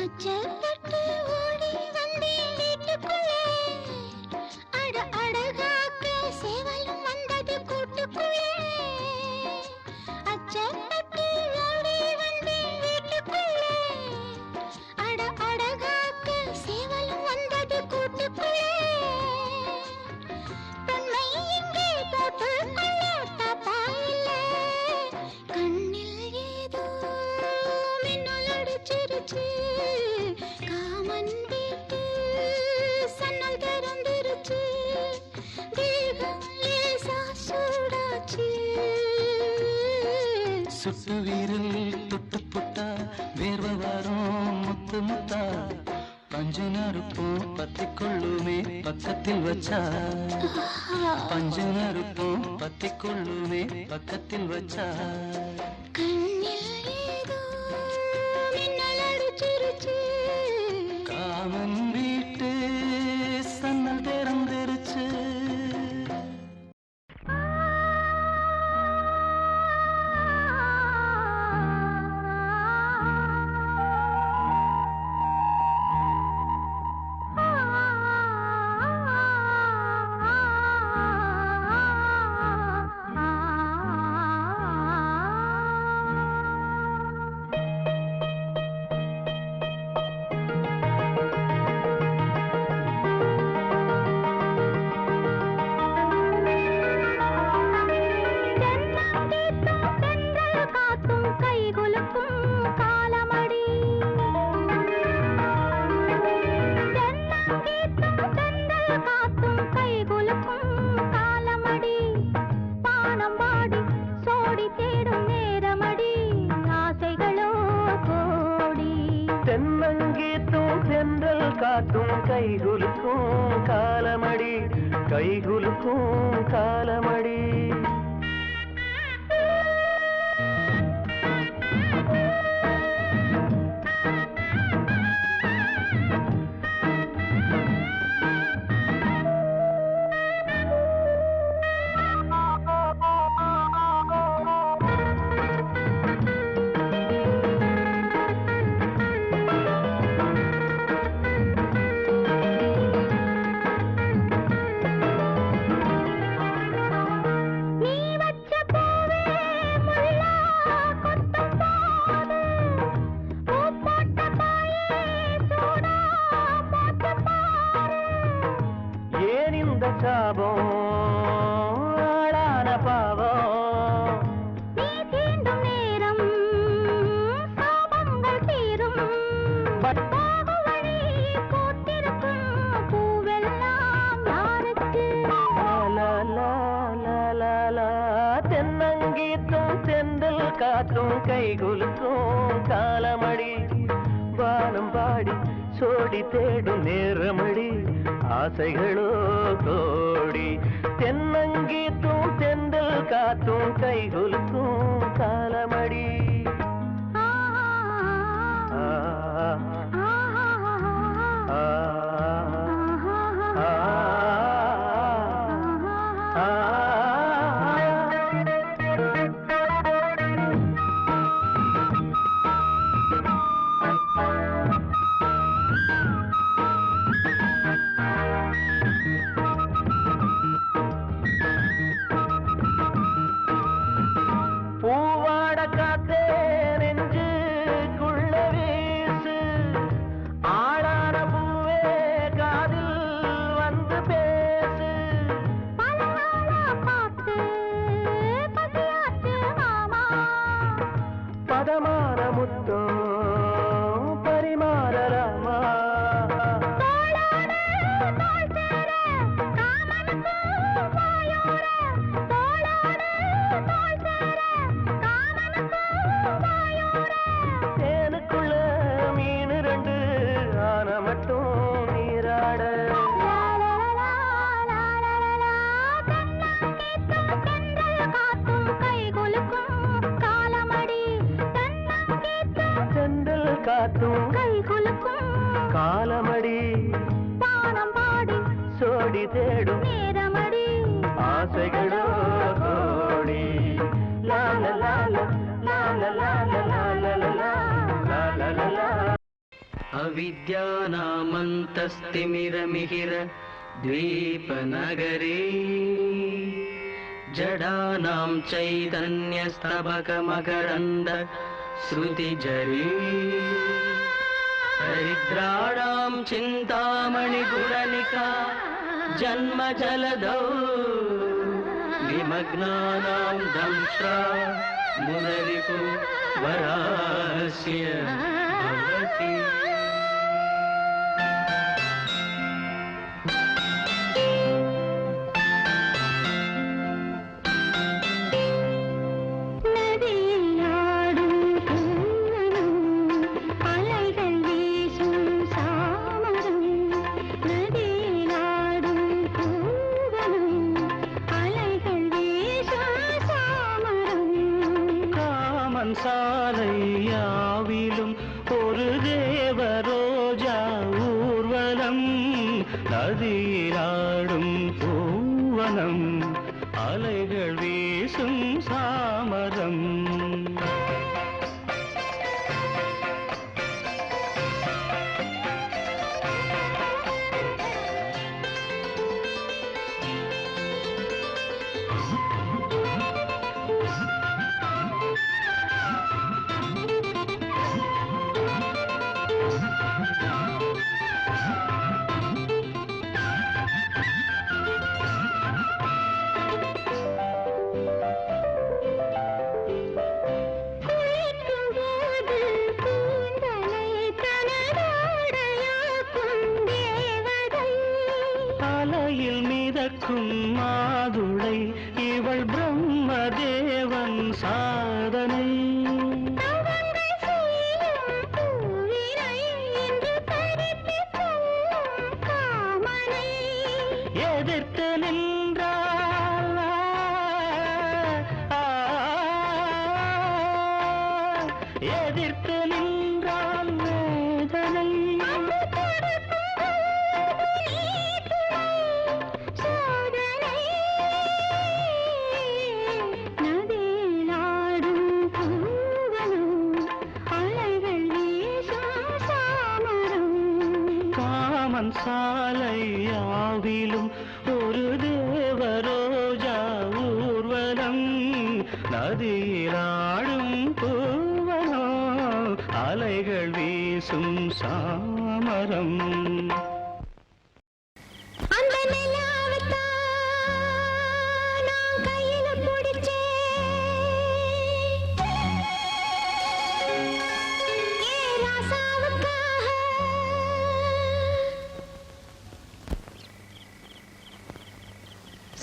அச்சப்பட்டு ஓடி வந்தேன் வீட்டுக்குள்ளே அட அடகாக்க சேவலும் வந்தது கூட்டுக்குள்ளே அச்சப்பட்டு ஓடி வந்தேன் வீட்டுக்குள்ளே அட அடகாக்க சேவலும் வந்தது கூட்டுக்குள்ளே தன்னை இங்கே போட்டுக்கொள்ள தப்பா இல்லை கண்ணில் ஏதோ மின்னல் அடிச்சிருச்சு காமன் வீட்டு சன்னல் திறந்திருச்சு தேகம் லேசா சூடாச்சு சுட்டு வீரல் தொட்டு புட்டா வேர்வை வரும் முத்து முத்தா பஞ்சு நறுப்பும் பத்தி கொள்ளுமே பக்கத்தில் வச்சா பஞ்சு நறுப்பும் பத்தி கொள்ளுமே பக்கத்தில் வச்சா கண்ணில் ஏதோ மின்னல் அடிச்சிருச்சு காமன் வீட்டு சன்னல் திறந்திருச்சு காட்டும் கைகுலுக்கும் காலமடி கைகுலுக்கும் காலமடி காத்தும் கை குலுக்கும் காலமடி வானம் பாடி சோடி தேடும் நேரமடி ஆசைகளோ கோடி தென்னங்கீத்தும் தெந்தல் காத்தும் கை குலுக்கும் காலமடி காலமடி பானம் பாடி சோடி தேடும் நேரமடி ஆசைகளோ கோடி லால லால லால லால லால லால லால அவித்யாநாமந்தஸ்திமிரமிஹிர द्वीपनगरे जडानां चैतन्यस्तबकमकरन्द श्रुतिजरी हरिद्राणां चिन्तामणिगुणनिका जन्मजलधौ विमग्नानां दंष्ट्रा मुररिपु वरास्य भवति சாலையாவிலும் ஒரு தேவரோஜா ஊர்வலம் நதியாடும் பூவனம் அலைகள் வீசும் சாமரம் மாதுளை இவள் பிரம்மதேவன் சாதனை எதிர்த்து நின்றாள் எதிர்த்து நின்றாள் வேதனை சாலையாவிலும் ஒரு தேவரோஜா ஊர்வலம் நதியிலாடும் பூவனோ அலைகள் வீசும் சாமரம்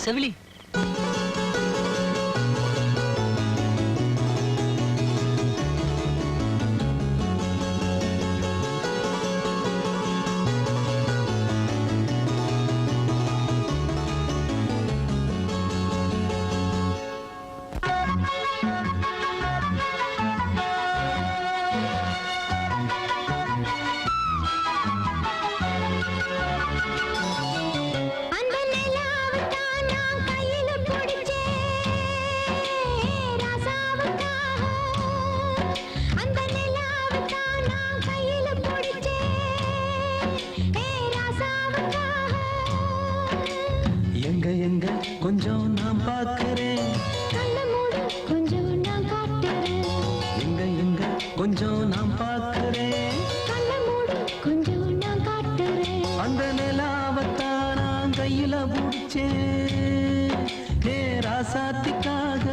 செவிலி எங்க எங்க கொஞ்சம் நான் பார்க்கிறேன், கொஞ்சம் நான் காட்டுறேன், எங்க எங்க கொஞ்சம் நான் பார்க்கிறேன், கொஞ்சம் நான் காட்டுறேன். அந்த நிலாவத்தான் நான் கையில பிடிச்சேன் ஏ ராசாத்திக்காக.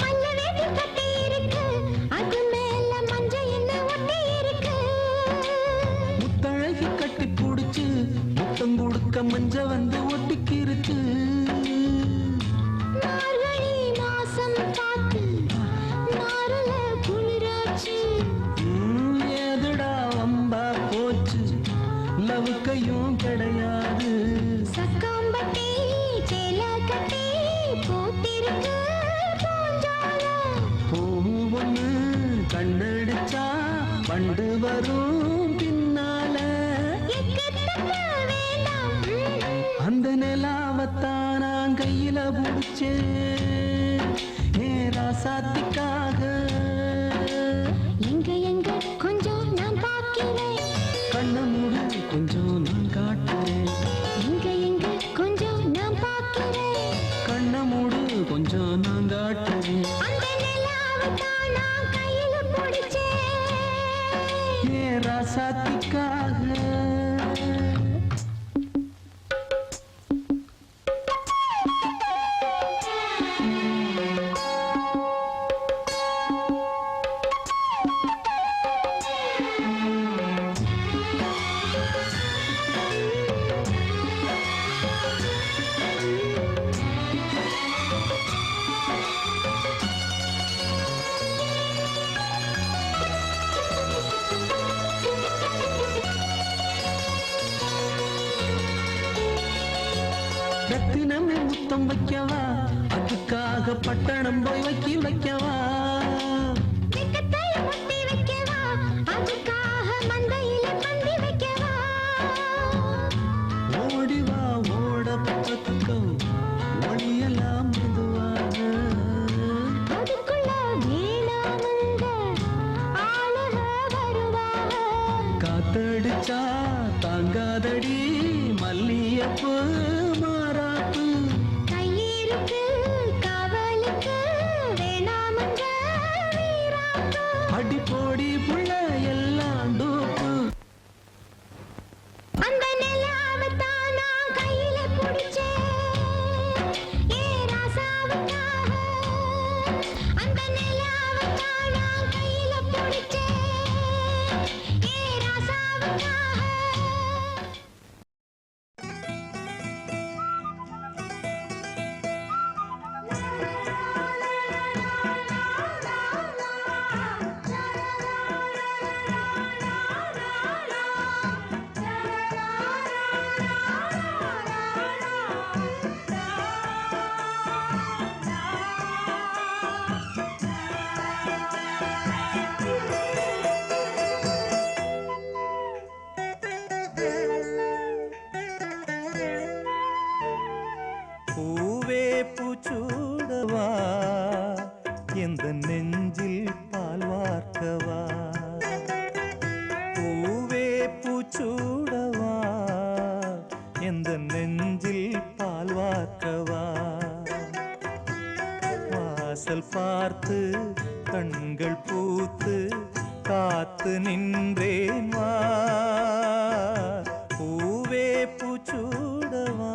மல்ல வேட்டி கட்டி இருக்கு, அது மேல மஞ்சள் என்ன ஒட்டி இருக்கு. முத்தழகி கட்டி பிடிச்சு முத்தம் கொடுக்க மஞ்ச வந்து ஒட்டிக்கிருச்சு. மார்கழி மாசம் பார்த்து மாறல குளிராச்சு. ஏதுடா வம்பா போச்சு, லவுக்கையும் கிடையாது. சக்காம்பட்டி சேல கட்டி போத்திருக்கு பூஞ்சாலம். பூ ஒண்ணு கண்ணடிச்சா பண்டு வரும் பின்னால. எக்கத்தக்க வேண்டாம். அந்த நிலாவத்தான் நான் கையில பிடிச்சேன் ஏ ராசாத்திக்காக. எங்க எங்க கொஞ்சம் நான் பார்க்கிறேன், கண்ண மூடு கொஞ்சம் நான் காட்டுறேன், எங்க எங்க கொஞ்சம் நான் பார்க்கிறேன். கண்ண மூடு கொஞ்சம் நான் காட்டுறேன் அந்த நிலாவைத்தான் நான் கையில பிடிச்சேன். ஏ ராசாத்திக்காக. ரத்தினமே முத்தம் வைக்கவா, அதுக்காக பட்டணம் போய் வைக்கவா. வெக்கத்தைய முட்டி வைக்கவா, அதுக்காக மந்தையில பந்தி வைக்கவா. ஓடிவா ஓட பக்கம் ஒளியெல்லாம் மெதுவாக. அதுக்குள்ள வேணாமங்க ஆளுக வருவாங்க. காத்தடிச்சா தாங்காதடி மல்லியப்பு மாறாப்பு. கையிருக்கு காவலுக்கு வேணாமங்க வீராப்பு. அடி போடி புள்ள எல்லாம் டூப்பு. அந்த நிலாவைத்தான் நான் கையில பிடிச்சேன் ஏ ராசாவுக்காக. அந்த நிலாவைத்தான் நான் கையில பிடிச்சேன் ஏ ராசாவுக்காக. பூவே பூச்சூடவா, எந்த நெஞ்சில் பால் வார்க்கவா. பூவே பூச்சூடவா, எந்த நெஞ்சில் பால் வார்க்கவா. வாசல் பார்த்து கண்கள் பூத்து காத்து நின்றேன் வா. பூவே பூச்சூடவா,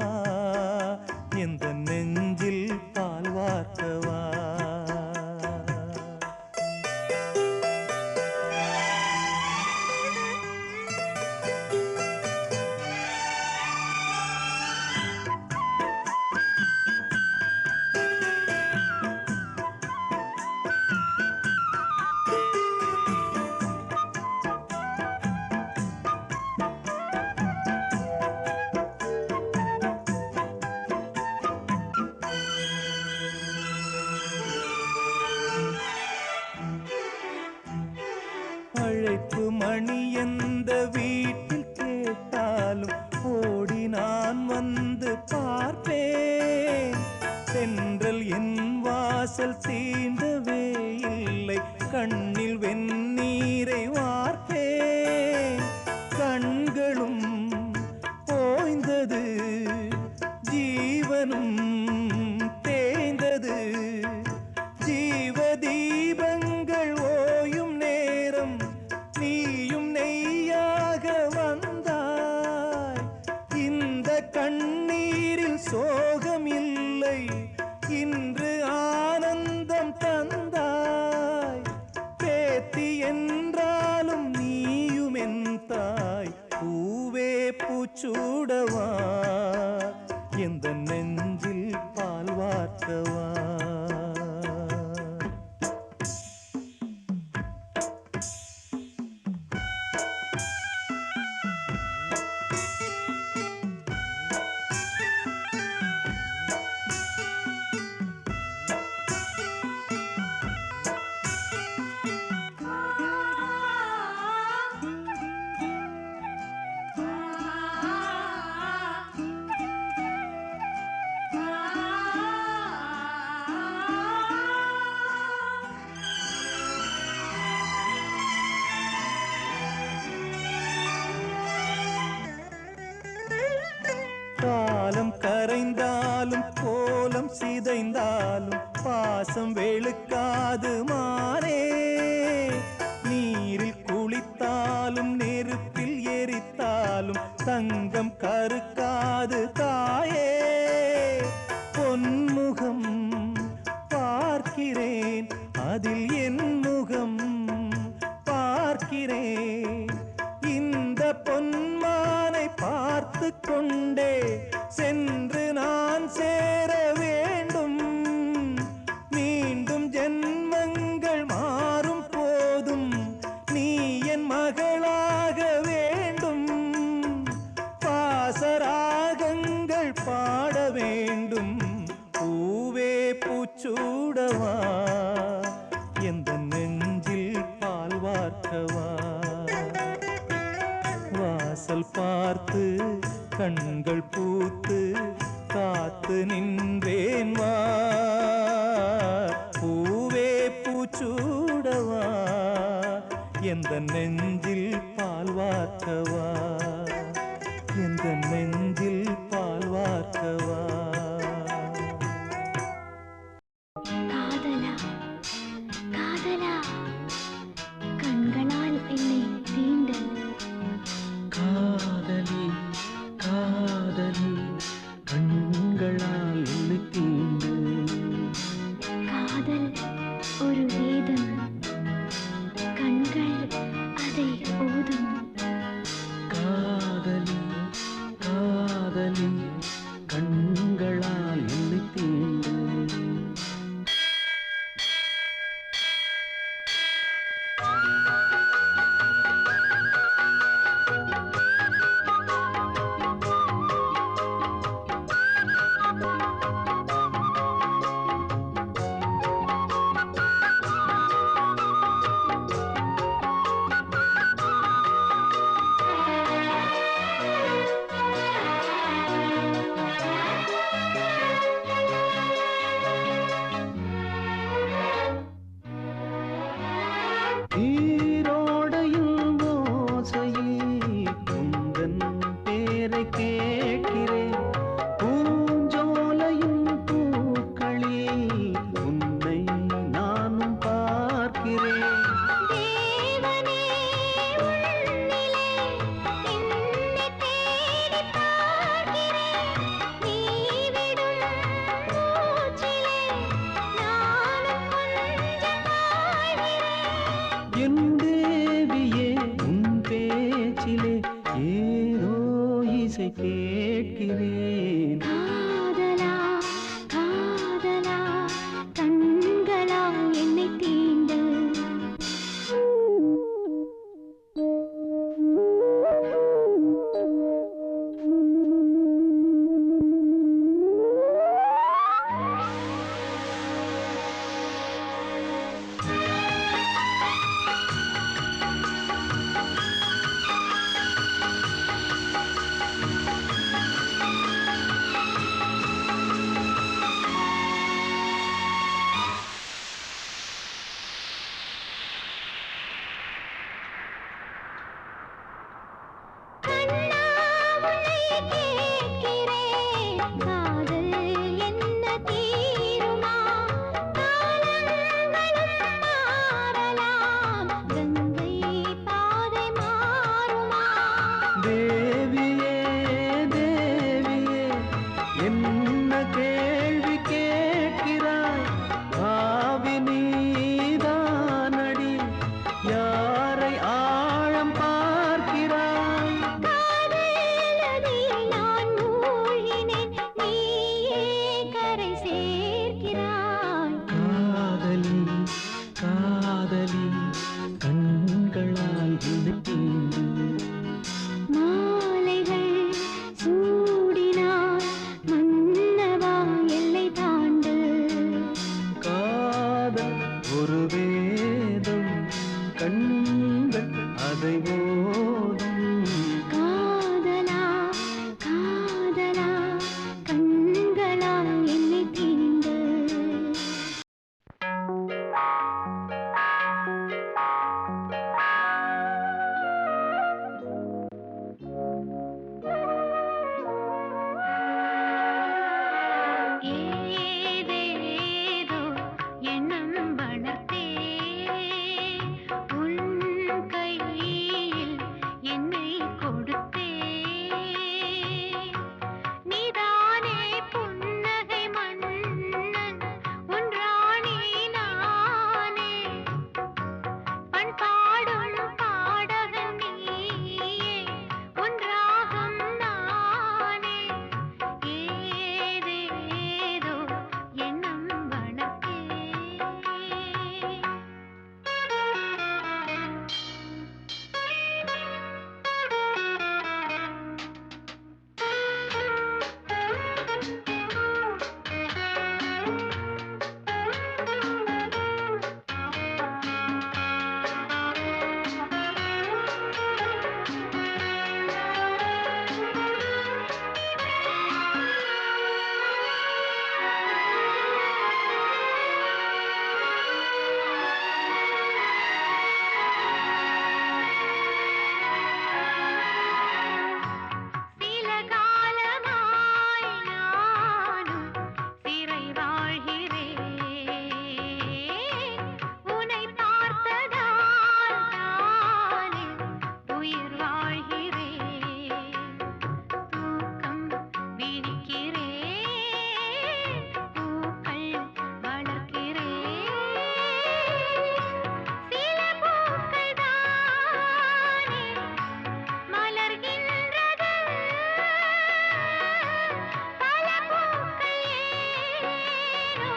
எந்த நெஞ்சில் பால் வார்க்கவா. எந்த வீட்டில் கேட்டாலும் ஓடி நான் வந்து பார்ப்பேன். தென்றல் என் வாசல் தீண்டவே இல்லை, கண்ணில் வெந்நீரை வார்ப்பேன். கண்களும் ஓய்ந்தது, ஜீவனும் தேய்ந்தது. ஜீவ தீபங்கள் ஓயும் நேரம் நீயும் நெய்யாக வந்தாய். இந்த கண்ணீரில் சோகம் இல்லை, இன்று ஆனந்தம் தந்தாய். பேத்தி என்றாலும் நீயும் என் தாய். பூவே பூச்சூடவா, எந்த நெஞ்சில் பால் வார்க்கவா. காலம் கரைந்தாலும் கோலம் சிதைந்தாலும் பாசம் வெளுக்காது மாறே. நீரில் குளித்தாலும் நெருப்பில் எரித்தாலும் தங்கம் கருக்காது தாயே. பொன்முகம் பார்க்கிறேன், அதில் என் முகம் பார்க்கிறேன். இந்த பொன்மானை பார்த்து கொண்டே சென்று நான் சேர வேண்டும். மீண்டும் ஜென்மங்கள் மாறும் போதும் நீ என் மகளாக வேண்டும். பாசராகங்கள் பாட வேண்டும். பூவே பூச்சூடவா, எந்த நெஞ்சில் பால் வார்க்கவா. வாசல் பார்த்து கண்கள் பூத்து காத்து நின்றேன் வா. பூவே பூச்சூடவா, எந்த நெஞ்சில் பால் வார்க்கவா, எந்த நெஞ்சில் பால் வார்க்கவா. காதலா காதலா கண்களால் என்னை தீண்டல். காதலி காதலி கண்களால் என்னை தீண்டு. காதல் ஒரு வேதம், கண்கள் அதை ஓதும். காதலி காதலி கண்களால் என்னை தீண்டு. ஈரோடையின் ஓசையில் உந்தன் பேரை கேட்கிறேன். பூஞ்சோலையின் பூக்களில் உன்னை நானும் பார்க்கிறேன். தேவனே உன்னிலே என்னை தேடி பார்க்கிறேன். நீ விடும் மூச்சிலே நானும் கொஞ்சம் வாழ்கிறேன். என் தேவியே உன் பேச்சிலே ஏதோ இசை கேட்கிறேன். காதலா காதலா கண்களா என்னை தீண்டு. தேவியே தேவியே என்ன கேள்வி கேட்கிறாய் ஆவி நீதானடி யாரை ஆழம் பார்க்கிறாய் காதல் நதியில் நான் மூழ்கினேன் நீயே கரை சேர்க்கிறாய் காதலி காதலி கண்களால் விழித்தீண்டு மாலைகள் சூடினாய் மன்னவா எல்லை தாண்டு காதல் ஒரு வேதம் கண்கள் அதை ஓதும் காதலா காதலா கண்களா என்னை தீண்டு ஏதேதோ எண்ணம் வளர்த்தே உன் கையில் என்னை கொடுத்தே நீதானே புன்னகை மன்னன் உன் ராணி நானே பண்பாடும் பாடகன் நீயே உன் ராகம் நானே ஏதேதோ எண்ணம் வளர்த்தே சில காலமாய் நானும் சிறை வாழ்கிறேன் உன்னை பார்த்ததால் நானே உயிர் வாழ்கிறேன் தூக்கம் விழிக்கிறேன் பூக்கள் வளர்க்கிறேன் சில பூக்கள் தானே மலர்கின்றது பல பூக்கள் ஏனோ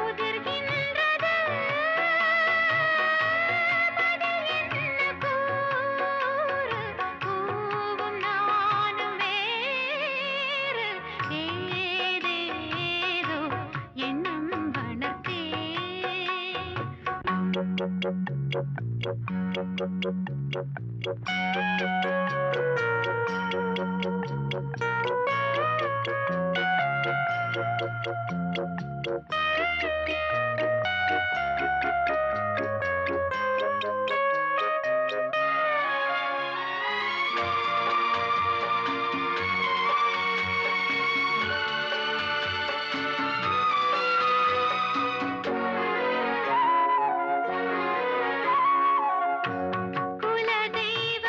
உதிர்கின்றது பதில் என்ன கூறு பூவும் நானும் வேறு ஏதேதோ எண்ணம் வளர்த்தே குலதெய்வ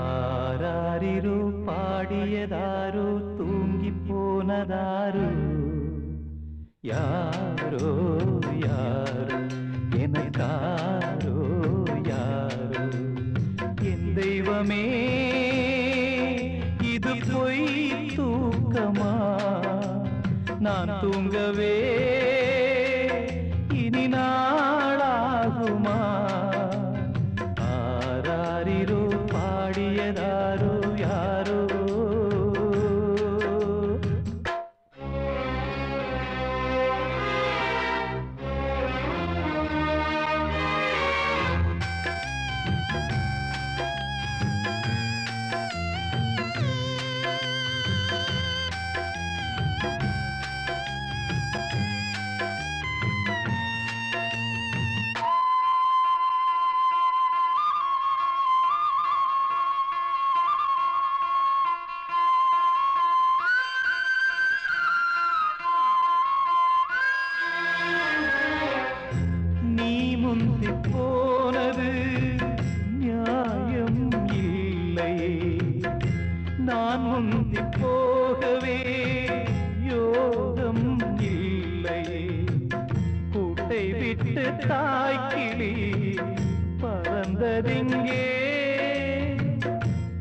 ஆராரிரோ பாடியதாரோ தூங்கி போனதாரோ யாரோ யாரோ எனக்காரோ யாரோ என் தெய்வமே இது பொய் தூக்கமா நான் தூங்கவே இனி நாளாகுமா ஆராரிரோ பாடியதாரோ யாரோ போனது நியாயம் இல்லையே நான் முந்தி போகவே யோகம் இல்லையே கூட்டை விட்டு தாய்க்கிளி பறந்ததிங்கே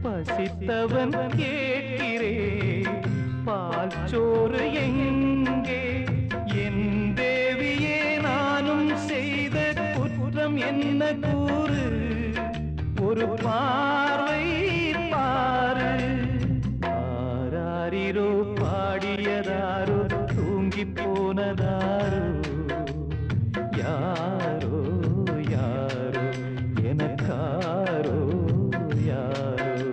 பசித்தவன் கேட்கிறே பால் சோறு எங்கே என் தேவியே நானும் செய்த குற்றம் என்ன கூறு ஒரு பார்வை பாரு ஆராரிரோ பாடியதாரோ தூங்கி போனதாரோ யாரோ யாரோ எனக்காரோ யாரோ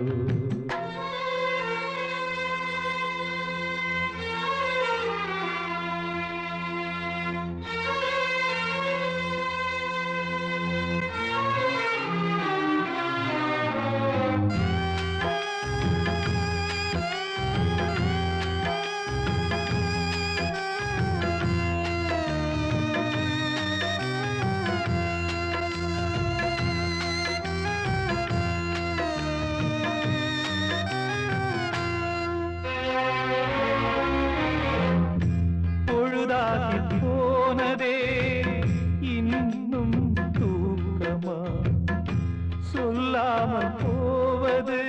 போனதே இன்னும் தூக்கமா சொல்லாமல் போவது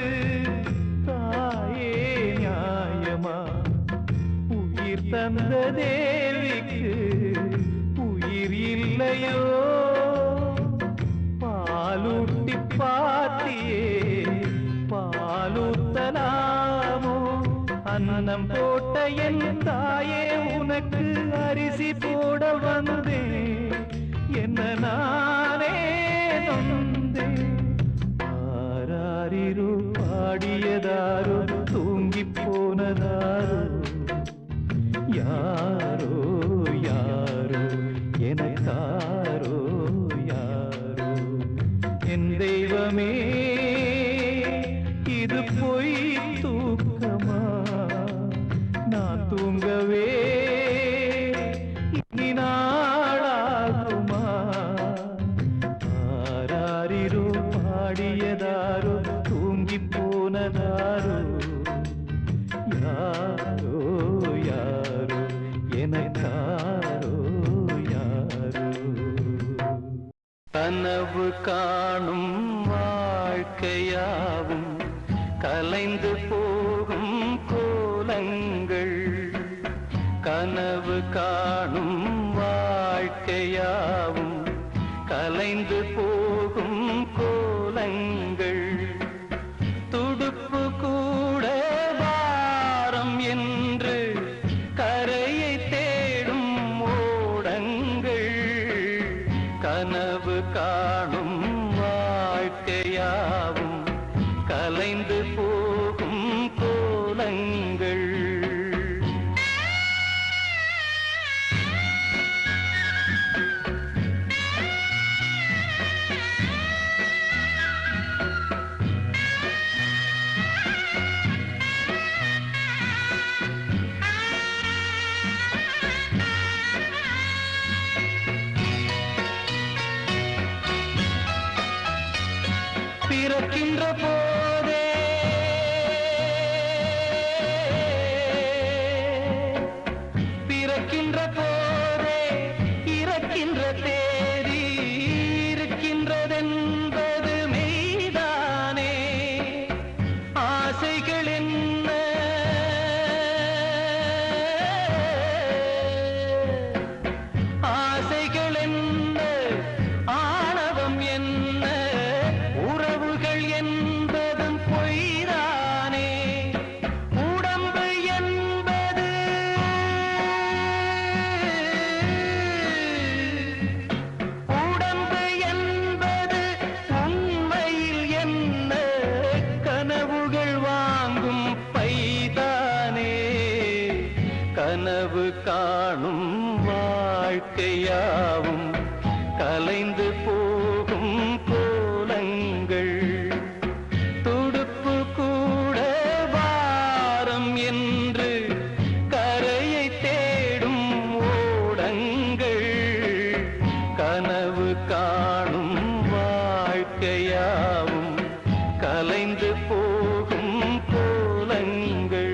தாயே நியாயமா உயிர் தந்த தேவிக்கு உயிர் இல்லையோ பாலூட்டி பாத்தியே பாலூத்தலாமோ அன்னம் போட்ட என் தாயே உனக்கு அரிசி போட வந்தேன் என்ன நானே நொந்தேன் ஆராரிரோ பாடியதாரோ தூங்கி போனதாரோ யாரோ யாரோ எனக்காரோ யாரோ என் தெய்வமே இது பொய் தூக்கமா நான் தூங்கவே இனி நாளாகுமா ஆராரிரோ பாடியதாரோ தூங்கி போனதாரோ யாரோ யாரோ எனக்காரோ யாரோ கனவு காணும் வாழ்க்கையாவும் கலைந்து போகும் கோலங்கள் கனவு காணும் வாழ்க்கையாவும் கலைந்து போகும் கோலங்கள் துடுப்பு கூட வாரம் என்று கரையை தேடும் ஓடங்கள் கனவு காணும் வாழ்க்கையாவும் கலைந்து போகும் கோலங்கள் பிறக்கின்ற போதே பிறக்கின்ற போதே இறக்கின்ற தேதி இருக்கின்றதென்பது மெய்தானே ஆசைகள் என்ன ஆசைகள் என்ன ஆணவம் என்ன உறவுகள் என்பதும் பொய்தானே உடம்பு என்பது உடம்பு என்பது உண்மையில் என்ன கனவுகள் வாங்கும் பைதானே கனவு காணும் வாழ்க்கையாவும் கலைந்து போகும் கோலங்கள் துடுப்பு கூட வாரம் என்று கரையை தேடும் ஓடங்கள் கனவு காணும் வாழ்க்கையாவும் கலைந்து போகும் கோலங்கள்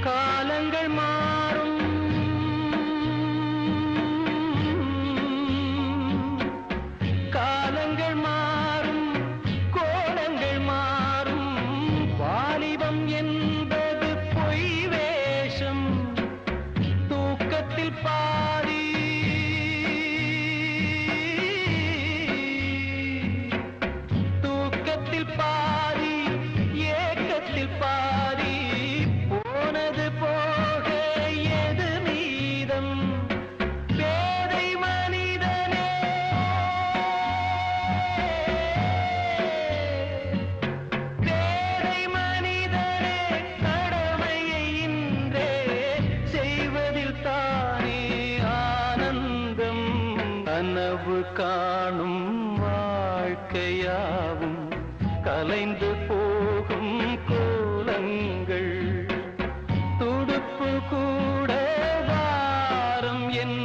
காலங்கள் மாறும் காலங்கள் மாறும் கோலங்கள் மாறும் வாலிபம் என்பது பொய் வேஷம் தூக்கத்தில் பாதி தூக்கத்தில் பாதி ஏக்கத்தில் பாதி போனது போக எது மீதம் பேதை மனிதனே பேதை மனிதனே கடமையை இன்றே செய்வதில் தானே ஆனந்தம் கனவு காணும் வாழ்க்கையாவும் கலைந்து போகும் கோலங்கள் துடுப்பு கூட வாரம் என்